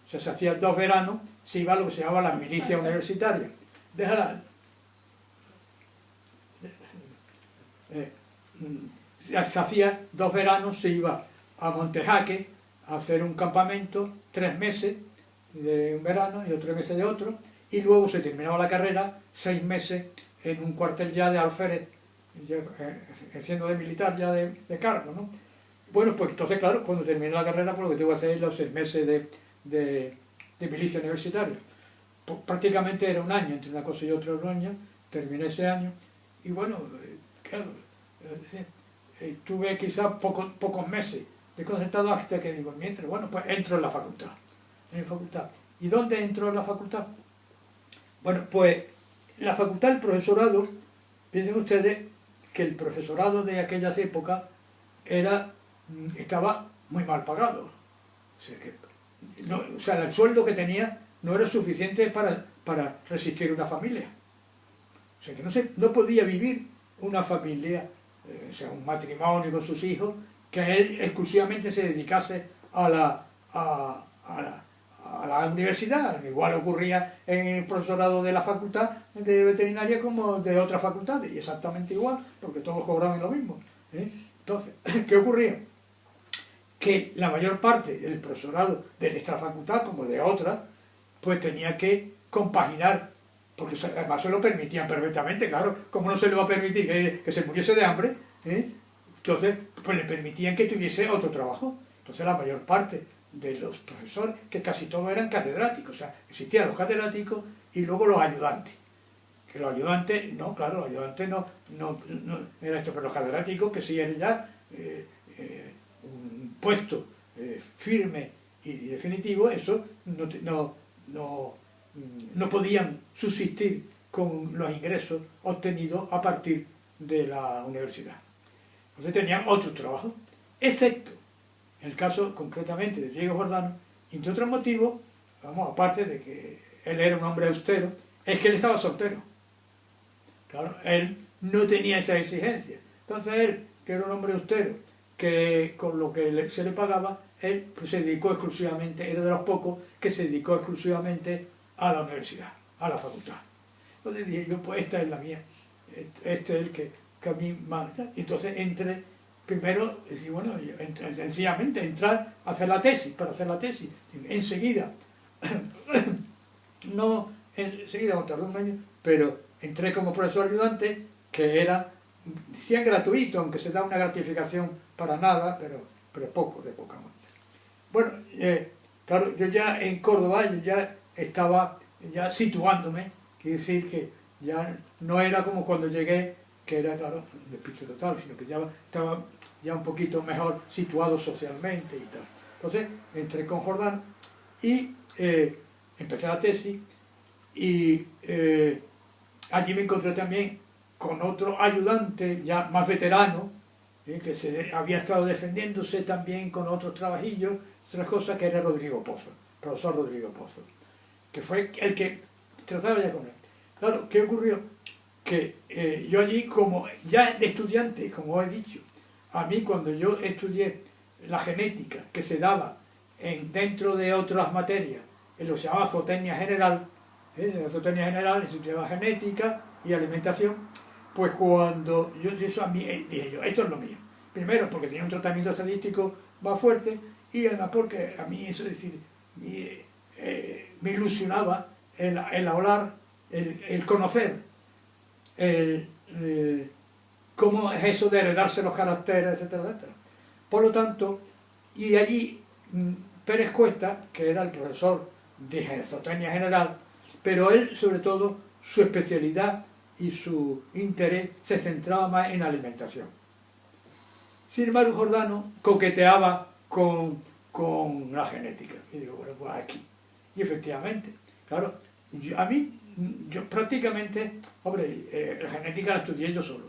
O sea, se hacía 2 veranos, se iba a lo que se llamaba la milicia universitaria. Se hacía 2 veranos, se iba a Montejaque a hacer un campamento, 3 meses de un verano y 3 meses de otro, y luego se terminaba la carrera 6 meses en un cuartel ya de alférez, siendo de militar ya de cargo, ¿no? Bueno, pues entonces, claro, cuando terminé la carrera, pues lo que tuve que hacer es los 6 meses de milicia universitaria. Pues, prácticamente era un año, entre una cosa y otra un año, terminé ese año, y bueno, claro, tuve quizás pocos meses de concertado hasta que digo, mientras, bueno, pues entro en la facultad. ¿Y dónde entro en la facultad? Bueno, pues la facultad, el profesorado, piensen ustedes que el profesorado de aquellas épocas estaba muy mal pagado. O sea, el sueldo que tenía no era suficiente para resistir una familia. O sea, que no podía vivir una familia, o sea, un matrimonio con sus hijos, que él exclusivamente se dedicase a la universidad. Igual ocurría en el profesorado de la facultad de veterinaria como de otras facultades, y exactamente igual, porque todos cobraban lo mismo. Entonces, ¿qué ocurría? Que la mayor parte del profesorado de nuestra facultad, como de otras, pues tenía que compaginar, porque además se lo permitían perfectamente, claro, como no se le va a permitir que se muriese de hambre, entonces pues le permitían que tuviese otro trabajo. Entonces la mayor parte de los profesores, que casi todos eran catedráticos, o sea, existían los catedráticos y luego los ayudantes. Que los ayudantes, no, claro, los ayudantes no era esto, pero los catedráticos, que sí eran ya un puesto firme y definitivo, eso no podían subsistir con los ingresos obtenidos a partir de la universidad. Entonces tenían otros trabajos, excepto en el caso concretamente de Diego Jordano, y entre otros motivos, vamos, aparte de que él era un hombre austero, es que él estaba soltero. Claro, él no tenía esa exigencia. Entonces él, que era un hombre austero, que con lo que se le pagaba, él pues, se dedicó exclusivamente, era de los pocos que se dedicó exclusivamente a la universidad, a la facultad. Entonces dije yo, pues esta es la mía, este es el que a mí manda. Entonces entré, primero, y bueno, sencillamente entrar a hacer la tesis, para hacer la tesis, enseguida, no enseguida, tardó un año, pero entré como profesor ayudante, que era, decían gratuito, aunque se da una gratificación para nada, pero poco, de poca monta. Bueno, claro, yo ya en Córdoba, yo ya estaba ya situándome, quiere decir que ya no era como cuando llegué, que era, claro, un despiche total, sino que ya estaba ya un poquito mejor situado socialmente y tal. Entonces, entré con Jordán y empecé la tesis y allí me encontré también con otro ayudante ya más veterano, que había estado defendiéndose también con otros trabajillos, otras cosas, que era Rodrigo Pozo, profesor Rodrigo Pozo, que fue el que trataba ya con él. Claro, ¿qué ocurrió? Que yo allí, como ya de estudiante, como he dicho, a mí cuando yo estudié la genética que se daba dentro de otras materias, en lo que se llamaba zootecnia general, en la zootecnia general se estudiaba genética y alimentación, pues cuando eso a mí dije yo, esto es lo mío. Primero porque tiene un tratamiento estadístico más fuerte y además porque a mí eso, es decir, me ilusionaba el hablar, el conocer, cómo es eso de heredarse los caracteres, etcétera, etcétera. Por lo tanto, y allí Pérez Cuesta, que era el profesor de zootecnia general, pero él sobre todo su especialidad y su interés se centraba más en alimentación. Sin embargo, Jordano coqueteaba con la genética. Y digo, bueno, pues aquí. Y efectivamente, claro, yo prácticamente, hombre, la genética la estudié yo solo.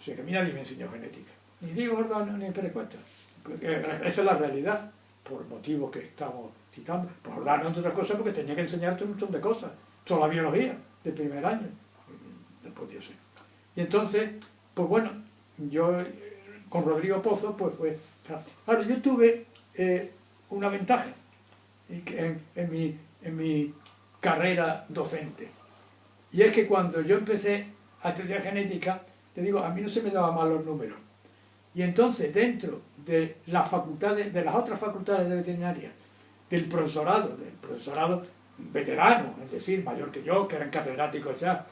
O sea, que a mí nadie me enseñó genética. Ni Diego Jordano ni Pérez Cuesta. Porque esa es la realidad, por motivos que estamos citando. Pues Jordano, entre otras cosas, porque tenía que enseñarte un montón de cosas. Toda la biología de primer año. No podía ser. Y entonces, pues bueno, yo con Rodrigo Pozo, pues fue... Claro, yo tuve una ventaja en mi carrera docente. Y es que cuando yo empecé a estudiar genética, te digo, a mí no se me daban mal los números. Y entonces, dentro de las facultades, de las otras facultades de veterinaria, del profesorado veterano, es decir, mayor que yo, que eran catedráticos ya,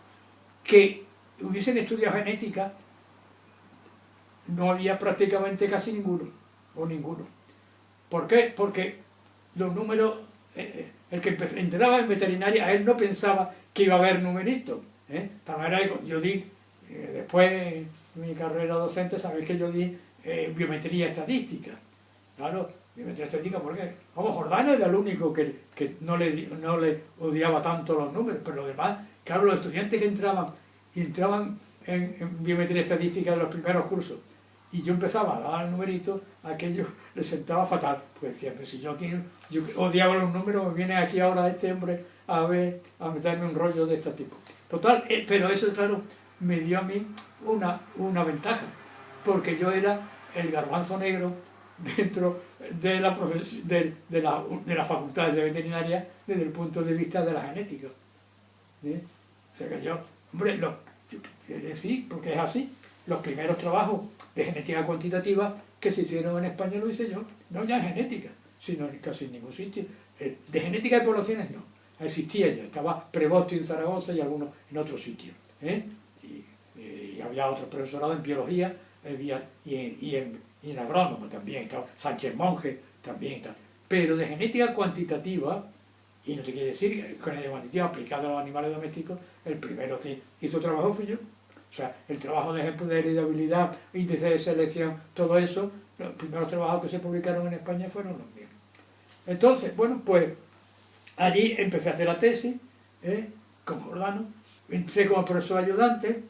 que hubiesen estudiado genética, no había prácticamente casi ninguno, o ninguno. ¿Por qué? Porque los números, el que entraba en veterinaria, a él no pensaba que iba a haber numeritos. Tal manera que yo di, después en mi carrera docente, sabéis que yo di biometría estadística. Claro, biometría estadística porque, vamos, Jordano era el único que no le odiaba tanto los números, pero los demás, claro, los estudiantes que entraban en biometría estadística de los primeros cursos, y yo empezaba a dar numeritos, aquello les sentaba fatal. Pues decía, pues si yo odiaba los números, me viene aquí ahora este hombre a meterme un rollo de este tipo. Total, pero eso, claro, me dio a mí una ventaja, porque yo era el garbanzo negro dentro de la facultad de veterinaria desde el punto de vista de la genética. O sea que yo, hombre, sí, porque es así. Los primeros trabajos de genética cuantitativa que se hicieron en España lo hice yo, no ya en genética, sino en casi en ningún sitio. De genética de poblaciones no, existía ya, estaba Prevosti en Zaragoza y algunos en otros sitios. Y había otros profesorados en biología y en agrónomo también, estaba Sánchez Monge también. Pero de genética cuantitativa, y no te quiere decir, con genética cuantitativa aplicada a los animales domésticos, el primero que hizo trabajo fui yo. O sea, el trabajo de ejemplo de heredabilidad, índice de selección, todo eso, los primeros trabajos que se publicaron en España fueron los míos. Entonces, bueno, pues allí empecé a hacer la tesis, con Jordano, entré como profesor ayudante,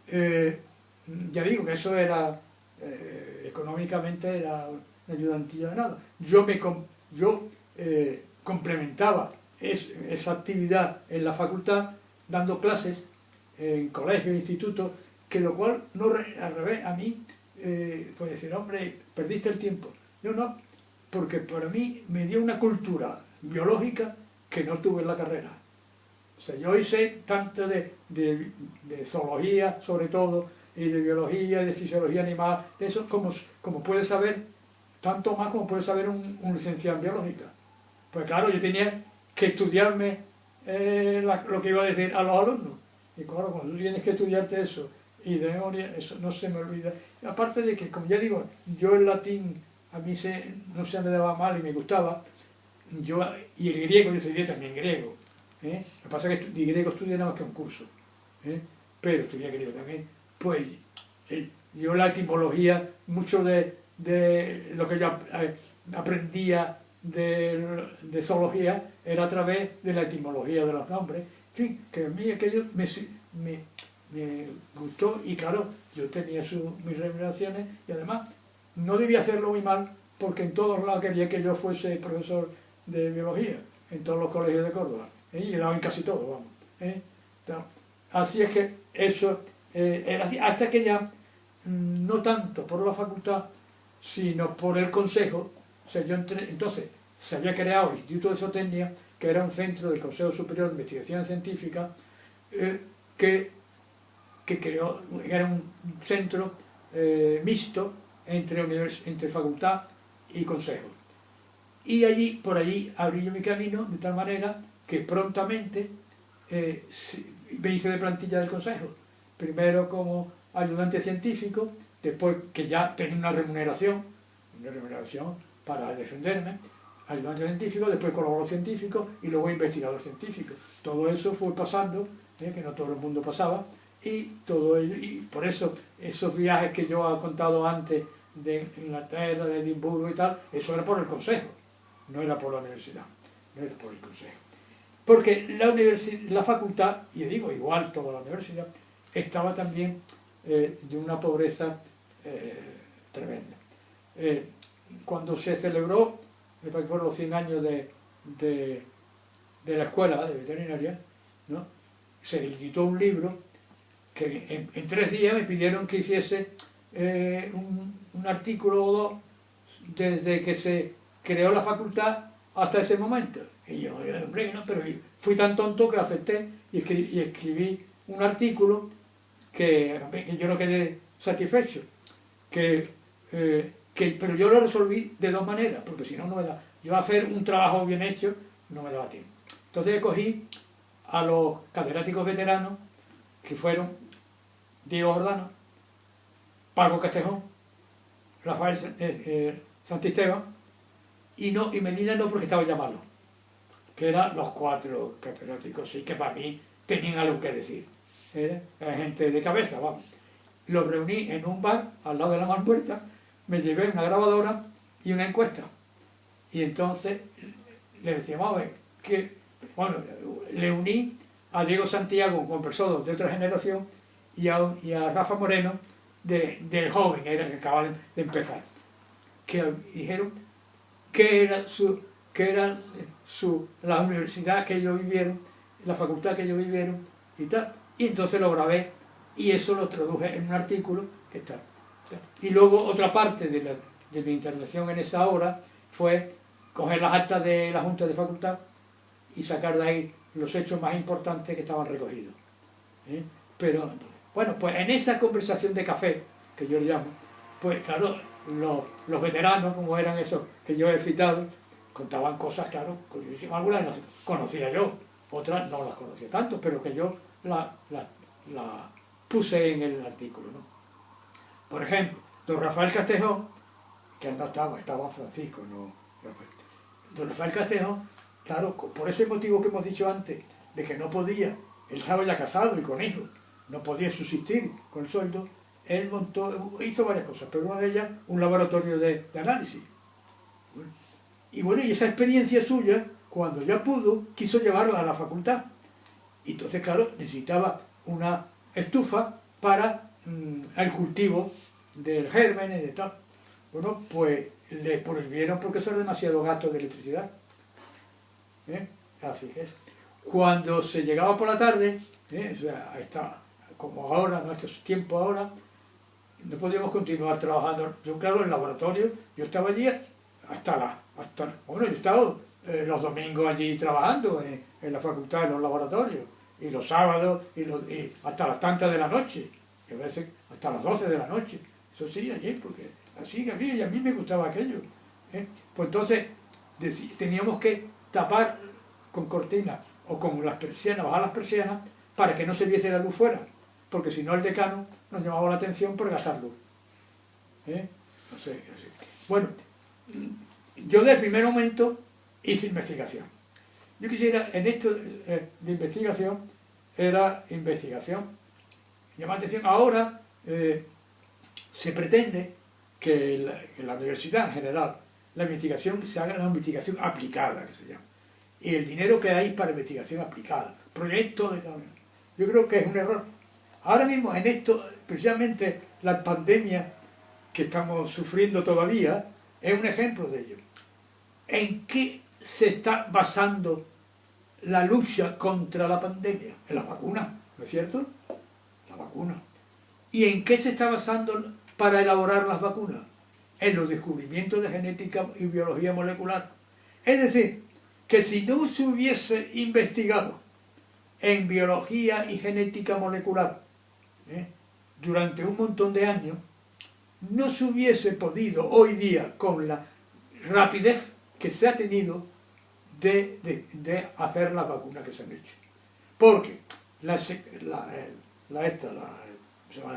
ya digo que eso era, económicamente era una ayudantilla de nada. Yo complementaba esa actividad en la facultad dando clases en colegios, institutos, que lo cual, no al revés, a mí, pues decir, hombre, perdiste el tiempo. Yo no, porque para mí me dio una cultura biológica que no tuve en la carrera. O sea, yo hice tanto de zoología, sobre todo, y de biología, de fisiología animal, de eso como puede saber, tanto más como puede saber un licenciado en biológica. Pues claro, yo tenía que estudiarme lo que iba a decir a los alumnos. Y claro, cuando tú tienes que estudiarte eso, y de memoria, eso no se me olvida. Y aparte de que, como ya digo, yo el latín a mí no se me daba mal y me gustaba, y el griego, yo estudié también griego. Lo que pasa es que griego estudié nada más que un curso, pero estudié griego también. Pues yo la etimología, mucho de lo que yo aprendía de zoología era a través de la etimología de los nombres. En fin, que a mí aquello me gustó y claro, yo tenía mis remuneraciones y además no debía hacerlo muy mal porque en todos lados quería que yo fuese profesor de biología, en todos los colegios de Córdoba, y he dado en casi todo, vamos. Así es que eso era así, hasta que ya, no tanto por la facultad, sino por el consejo, o sea, entonces se había creado el Instituto de Zootecnia, que era un centro del Consejo Superior de Investigación Científica, que era un centro mixto entre facultad y consejo. Y por allí abrí yo mi camino de tal manera que prontamente me hice de plantilla del consejo. Primero como ayudante científico, después que ya tenía una remuneración para defenderme, ayudante científico, después colaborador científico y luego investigador científico. Todo eso fue pasando que no todo el mundo pasaba, y todo ello, y por eso esos viajes que yo he contado antes de Inglaterra, de Edimburgo y tal, eso era por el consejo, no era por la universidad, no era por el consejo. Porque la facultad, y digo igual toda la universidad, estaba también de una pobreza tremenda. Cuando se celebró, me parece que fueron los 100 años de la escuela de veterinaria, ¿no?, se editó un libro que en 3 días me pidieron que hiciese un artículo o dos desde que se creó la facultad hasta ese momento. Y yo, hombre, no, pero fui tan tonto que acepté y escribí un artículo que yo no quedé satisfecho, pero yo lo resolví de 2 maneras, porque si no, no me da. Yo hacer un trabajo bien hecho no me daba tiempo. Entonces cogí a los catedráticos veteranos, que fueron Diego Jordano, Paco Castejón, Rafael Santisteban, y Medina no, porque estaba ya malo, que eran los 4 catedráticos, sí, que para mí tenían algo que decir. Era gente de cabeza, vamos. Los reuní en un bar al lado de la Mar Muerta, me llevé una grabadora y una encuesta. Y entonces le decíamos, a ver, bueno, le uní a Diego Santiago con personas de otra generación y a Rafa Moreno del joven, era que acababa de empezar, que dijeron que era la universidad que ellos vivieron, la facultad que ellos vivieron y tal, y entonces lo grabé y eso lo traduje en un artículo que está. Y luego otra parte de mi intervención en esa hora fue coger las actas de la Junta de Facultad y sacar de ahí los hechos más importantes que estaban recogidos. Pero, bueno, pues en esa conversación de café, que yo le llamo, pues claro, los veteranos, como eran esos que yo he citado, contaban cosas, claro, curiosísimas. Algunas las conocía yo, otras no las conocía tanto, pero que yo las puse en el artículo, ¿no? Por ejemplo, don Rafael Castejón, que no estaba Francisco, no Rafael. Don Rafael Castejón, claro, por ese motivo que hemos dicho antes, de que no podía, él estaba ya casado y con hijos, no podía subsistir con el sueldo, él hizo varias cosas, pero una de ellas, un laboratorio de análisis. Y bueno, y esa experiencia suya, cuando ya pudo, quiso llevarla a la facultad. Y entonces, claro, necesitaba una estufa para el cultivo del germen y de tal. Bueno, pues le prohibieron porque eso era demasiado gasto de electricidad. Así que es. Cuando se llegaba por la tarde, o sea, como ahora, nuestro tiempo ahora, no podíamos continuar trabajando. Yo, claro, en el laboratorio, yo estaba allí bueno, yo he estado los domingos allí trabajando en la facultad, en los laboratorios, y los sábados, y hasta las tantas de la noche, que a veces hasta las 12 de la noche. Eso sí, allí, porque así que y a mí me gustaba aquello. Pues entonces teníamos que tapar con cortinas o con las persianas, bajar las persianas, para que no se viese la luz fuera, porque si no el decano nos llamaba la atención por gastar luz. No sé, así. Bueno, yo desde el primer momento hice investigación. Yo quisiera, en esto de investigación, era investigación. Llama la atención, ahora se pretende que en la universidad en general, la investigación se haga una investigación aplicada, que se llama. Y el dinero que hay para investigación aplicada, proyectos de tal. Yo creo que es un error. Ahora mismo en esto, precisamente la pandemia que estamos sufriendo todavía, es un ejemplo de ello. ¿En qué se está basando la lucha contra la pandemia? En las vacunas, ¿no es cierto? La vacuna. ¿Y en qué se está basando para elaborar las vacunas? En los descubrimientos de genética y biología molecular. Es decir, que si no se hubiese investigado en biología y genética molecular durante un montón de años, no se hubiese podido hoy día, con la rapidez que se ha tenido, de hacer las vacunas que se han hecho. Porque la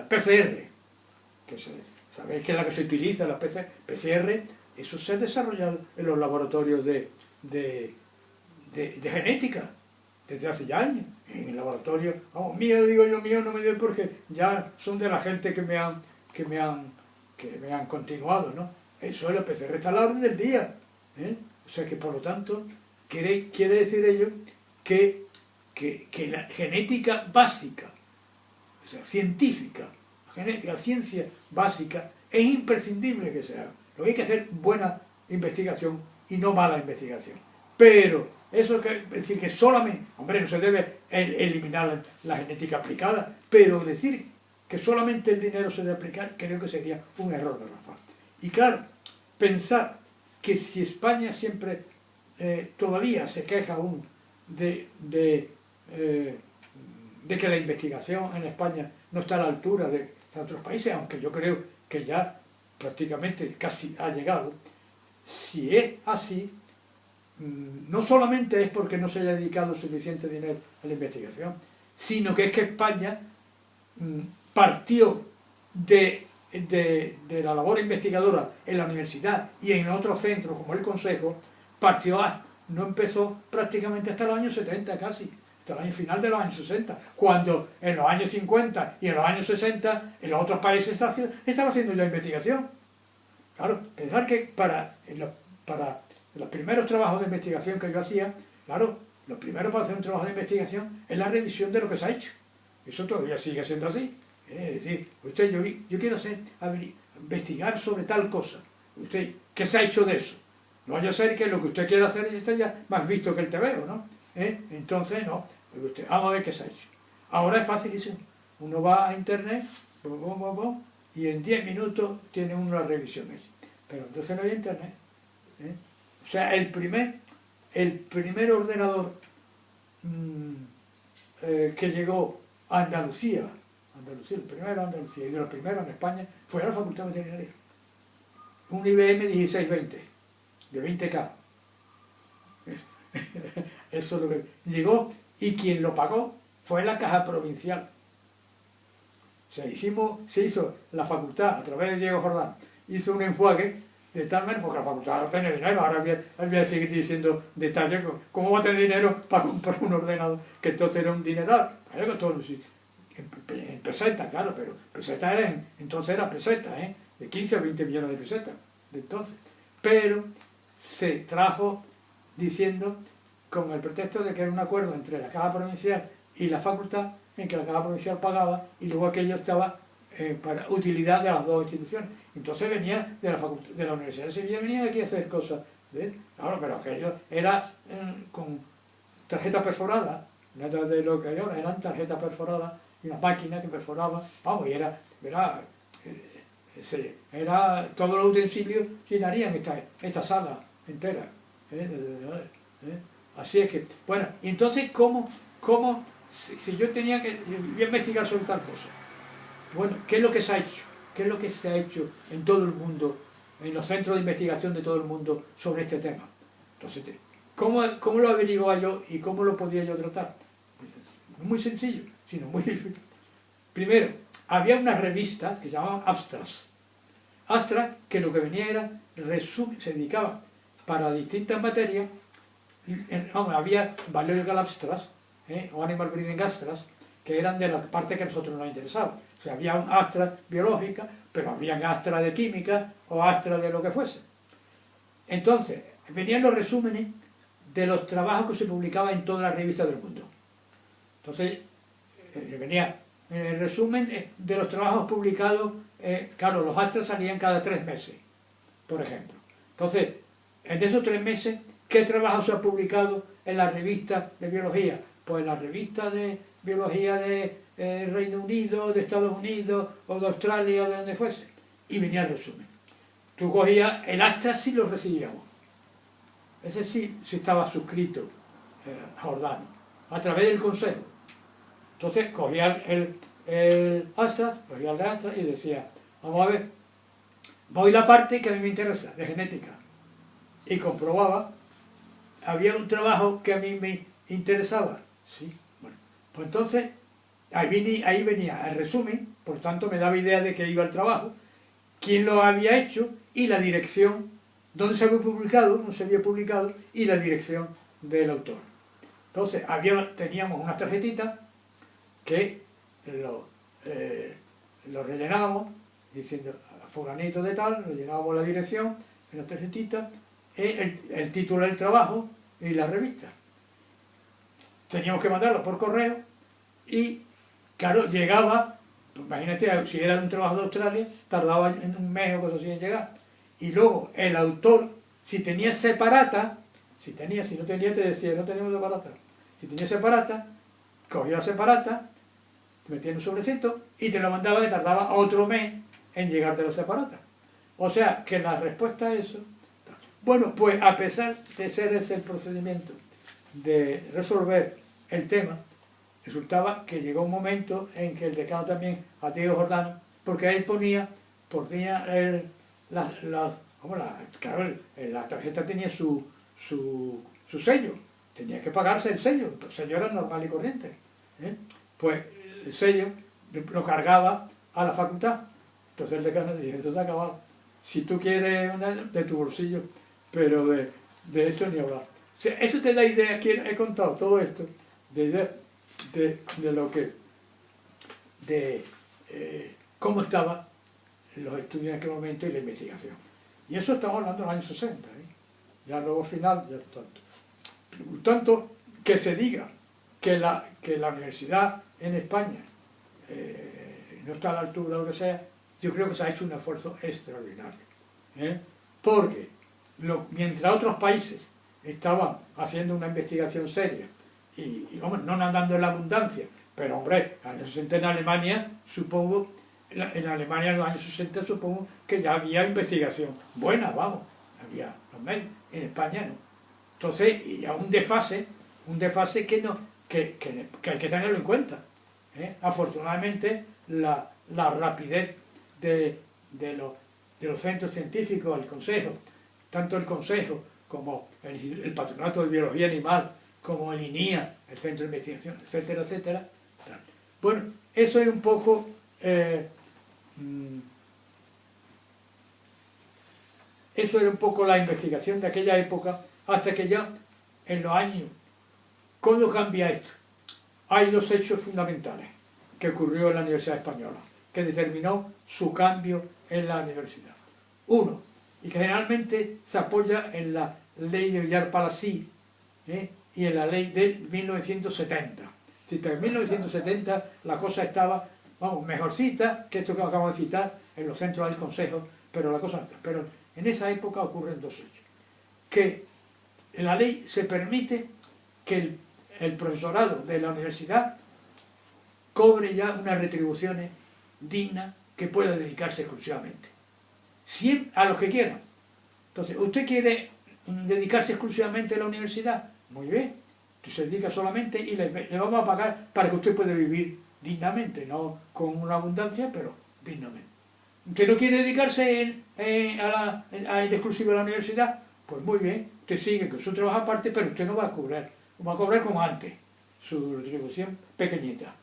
PCR, que sabéis que es la que se utiliza, la PCR, eso se ha desarrollado en los laboratorios de genética. desde hace ya años, en el laboratorio, vamos, mío, digo yo, mío no me dio porque ya son de la gente que me han continuado, ¿no? Eso es el PCR está a la orden del día, ¿eh? O sea que por lo tanto quiere decir ello que la genética básica, o sea, científica, la ciencia básica, es imprescindible que se haga. Lo que hay que hacer buena investigación y no mala investigación. Pero eso quiere decir que solamente, hombre, no se debe eliminar la genética aplicada, pero decir que solamente el dinero se debe aplicar, creo que sería un error de Rafa. Y claro, pensar que si España siempre todavía se queja aún de que la investigación en España no está a la altura de otros países, aunque yo creo que ya prácticamente casi ha llegado. Si es así, no solamente es porque no se haya dedicado suficiente dinero a la investigación, sino que es que España partió de la labor investigadora en la universidad y en otros centros como el Consejo, no empezó prácticamente hasta los años 70 casi, hasta el final de los años 60, cuando en los años 50 y en los años 60 en los otros países estaba haciendo ya investigación. Claro, pensar que para los primeros trabajos de investigación que yo hacía, claro, lo primero para hacer un trabajo de investigación es la revisión de lo que se ha hecho. Eso todavía sigue siendo así. Es decir, yo quiero investigar sobre tal cosa. Usted, ¿qué se ha hecho de eso? No vaya a ser que lo que usted quiera hacer esté ya más visto que el TVO, ¿no? Entonces, no. Vamos a ver qué se ha hecho. Ahora es facilísimo. Uno va a internet, y en 10 minutos tiene uno las revisiones. Pero entonces no hay internet. O sea, el primer ordenador que llegó a Andalucía, el primero a Andalucía y de los primeros en España, fue a la Facultad de Veterinaria. Un IBM 1620, de 20K. Eso es lo que llegó, y quien lo pagó fue la Caja Provincial. O sea, se hizo la facultad, a través de Diego Jordán, hizo un enjuague de tal manera, porque la facultad no tiene dinero, ahora voy a seguir diciendo detalles, ¿cómo va a tener dinero para comprar un ordenador? Que entonces era un dineral, en pesetas, claro, pero pesetas entonces era pesetas, de 15 a 20 millones de pesetas, de entonces. Pero se trajo diciendo, con el pretexto de que era un acuerdo entre la Caja Provincial y la facultad, en que la Caja Provincial pagaba y luego aquello estaba para utilidad de las dos instituciones. Entonces venía de la Universidad de Sevilla, venía aquí a hacer cosas. Claro, pero aquello era con tarjeta perforada, nada de lo que hay ahora, eran tarjetas perforadas y una máquina que perforaba, vamos, y era todos los utensilios llenarían esta sala entera. Así es que, bueno, y entonces, ¿cómo si yo tenía que investigar sobre tal cosa? Bueno, ¿qué es lo que se ha hecho? ¿Qué es lo que se ha hecho en todo el mundo, en los centros de investigación de todo el mundo sobre este tema? Entonces, ¿cómo lo averiguaba yo y cómo lo podía yo tratar? Muy sencillo, sino muy difícil. Primero, había unas revistas que se llamaban Abstracts. Abstracts, que lo que venía era se dedicaba para distintas materias. Había Biological Abstracts, o Animal Breeding Abstracts, que eran de la parte que a nosotros nos interesaba. O sea, había un Astra biológica, pero había Astra de química o Astra de lo que fuese. Entonces, venían los resúmenes de los trabajos que se publicaban en todas las revistas del mundo. Entonces, venía el resumen de los trabajos publicados, claro, los Astras salían cada 3 meses, por ejemplo. Entonces, en esos 3 meses, ¿qué trabajo se ha publicado en la revista de biología? Pues en la revista de biología de Reino Unido, de Estados Unidos, o de Australia, o de donde fuese. Y venía el resumen. Tú cogías, el Astra sí lo recibíamos. Ese sí estaba suscrito, Jordano, a través del Consejo. Entonces cogía el Astra, y decía, vamos a ver, voy la parte que a mí me interesa, de genética. Y comprobaba, había un trabajo que a mí me interesaba. Sí, bueno, pues entonces ahí venía el resumen, por tanto me daba idea de que iba el trabajo, quién lo había hecho y la dirección, dónde se había publicado, no se había publicado, y la dirección del autor. Entonces teníamos unas tarjetitas que lo rellenábamos diciendo a fulanito de tal, lo llenábamos la dirección en la tarjetita, el título del trabajo y la revista. Teníamos que mandarlo por correo y, claro, llegaba, pues imagínate, si era un trabajo de Australia, tardaba en un mes o cosas así en llegar. Y luego el autor, si tenía separata, si no tenía, te decía, no tenemos separata. Si tenía separata, cogía la separata, metía en un sobrecito y te lo mandaba, que tardaba otro mes en llegarte la separata. O sea, que la respuesta a eso... Bueno, pues a pesar de ser ese el procedimiento de resolver el tema, resultaba que llegó un momento en que el decano también, Diego Jordano, porque él ponía claro, la tarjeta tenía su sello, tenía que pagarse el sello era normal y corriente, ¿eh? Pues el sello lo cargaba a la facultad. Entonces el decano dijo, esto se ha acabado, si tú quieres de tu bolsillo, pero de esto ni hablar. O sea, eso te da idea, que he contado todo esto, de lo que, cómo estaban los estudios en aquel momento y la investigación. Y eso estamos hablando de los años 60, ¿eh? Ya luego al final, ya tanto. Por tanto, que se diga que la universidad en España no está a la altura o lo que sea, yo creo que se ha hecho un esfuerzo extraordinario, ¿eh? Porque mientras otros países estaban haciendo una investigación seria y vamos, no nadando en la abundancia, pero hombre, en los años 60 en Alemania, supongo, en Alemania en los años 60 supongo que ya había investigación buena, vamos, había los medios, en España no. Entonces, y a un desfase que hay que tenerlo en cuenta, ¿eh? Afortunadamente, la rapidez de los centros científicos, el Consejo, tanto el Consejo como el Patronato de Biología Animal, como el INIA, el Centro de Investigación, etcétera, etcétera. Bueno, eso es un poco eso era un poco la investigación de aquella época, hasta que ya en los años, ¿cuándo cambia esto? Hay dos hechos fundamentales que ocurrió en la Universidad Española, que determinó su cambio en la universidad. Uno, y que generalmente se apoya en la ley de Villar-Palasí, y en la ley de 1970. En 1970 la cosa estaba, vamos, mejorcita que esto que acabamos de citar en los centros del Consejo, pero la cosa no está. Pero en esa época ocurren dos hechos. Que en la ley se permite que el profesorado de la universidad cobre ya unas retribuciones dignas que pueda dedicarse exclusivamente. A los que quieran. Entonces, ¿usted quiere dedicarse exclusivamente a la universidad? Muy bien. Usted se dedica solamente y le vamos a pagar para que usted pueda vivir dignamente, no con una abundancia, pero dignamente. ¿Usted no quiere dedicarse en exclusivo a la universidad? Pues muy bien, usted sigue con su trabajo aparte, pero usted no va a cobrar como antes, su retribución pequeñita.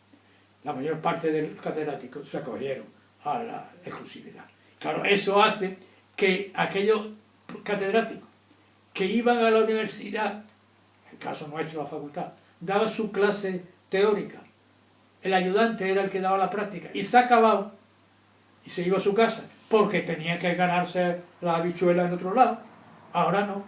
La mayor parte de los catedráticos se acogieron a la exclusividad. Claro, eso hace que aquellos catedráticos que iban a la universidad, en el caso nuestro la facultad, daban su clase teórica, el ayudante era el que daba la práctica, y se acababa y se iba a su casa, porque tenía que ganarse la habichuela en otro lado. Ahora no,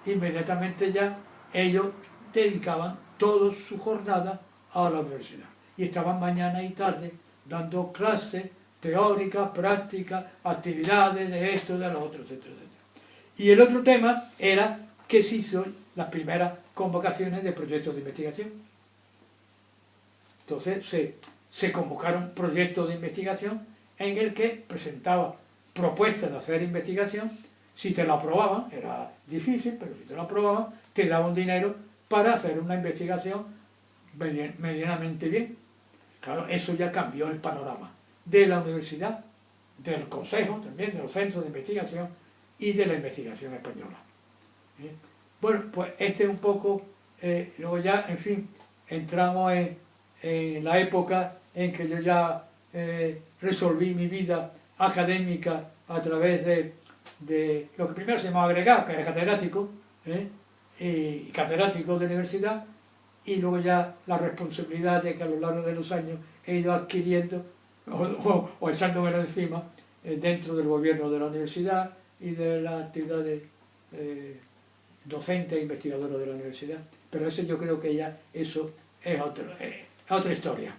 inmediatamente ya ellos dedicaban toda su jornada a la universidad, y estaban mañana y tarde dando clases teóricas, prácticas, actividades de esto, de lo otro, etcétera, etcétera. Y el otro tema era que se hizo las primeras convocaciones de proyectos de investigación. Entonces se convocaron proyectos de investigación en el que presentaba propuestas de hacer investigación. Si te lo aprobaban, era difícil, pero si te lo aprobaban, te daban dinero para hacer una investigación medianamente bien. Claro, eso ya cambió el panorama de la universidad, del consejo, también de los centros de investigación y de la investigación española. Bueno, pues este es un poco, luego ya, en fin, entramos en la época en que yo ya resolví mi vida académica a través de lo que primero se llamaba agregado, que era catedrático, y catedrático de universidad, y luego ya la responsabilidad de que a lo largo de los años he ido adquiriendo o echándomelo encima dentro del gobierno de la universidad y de las actividades docentes e investigadoras de la universidad. Pero eso yo creo que ya eso es otra historia.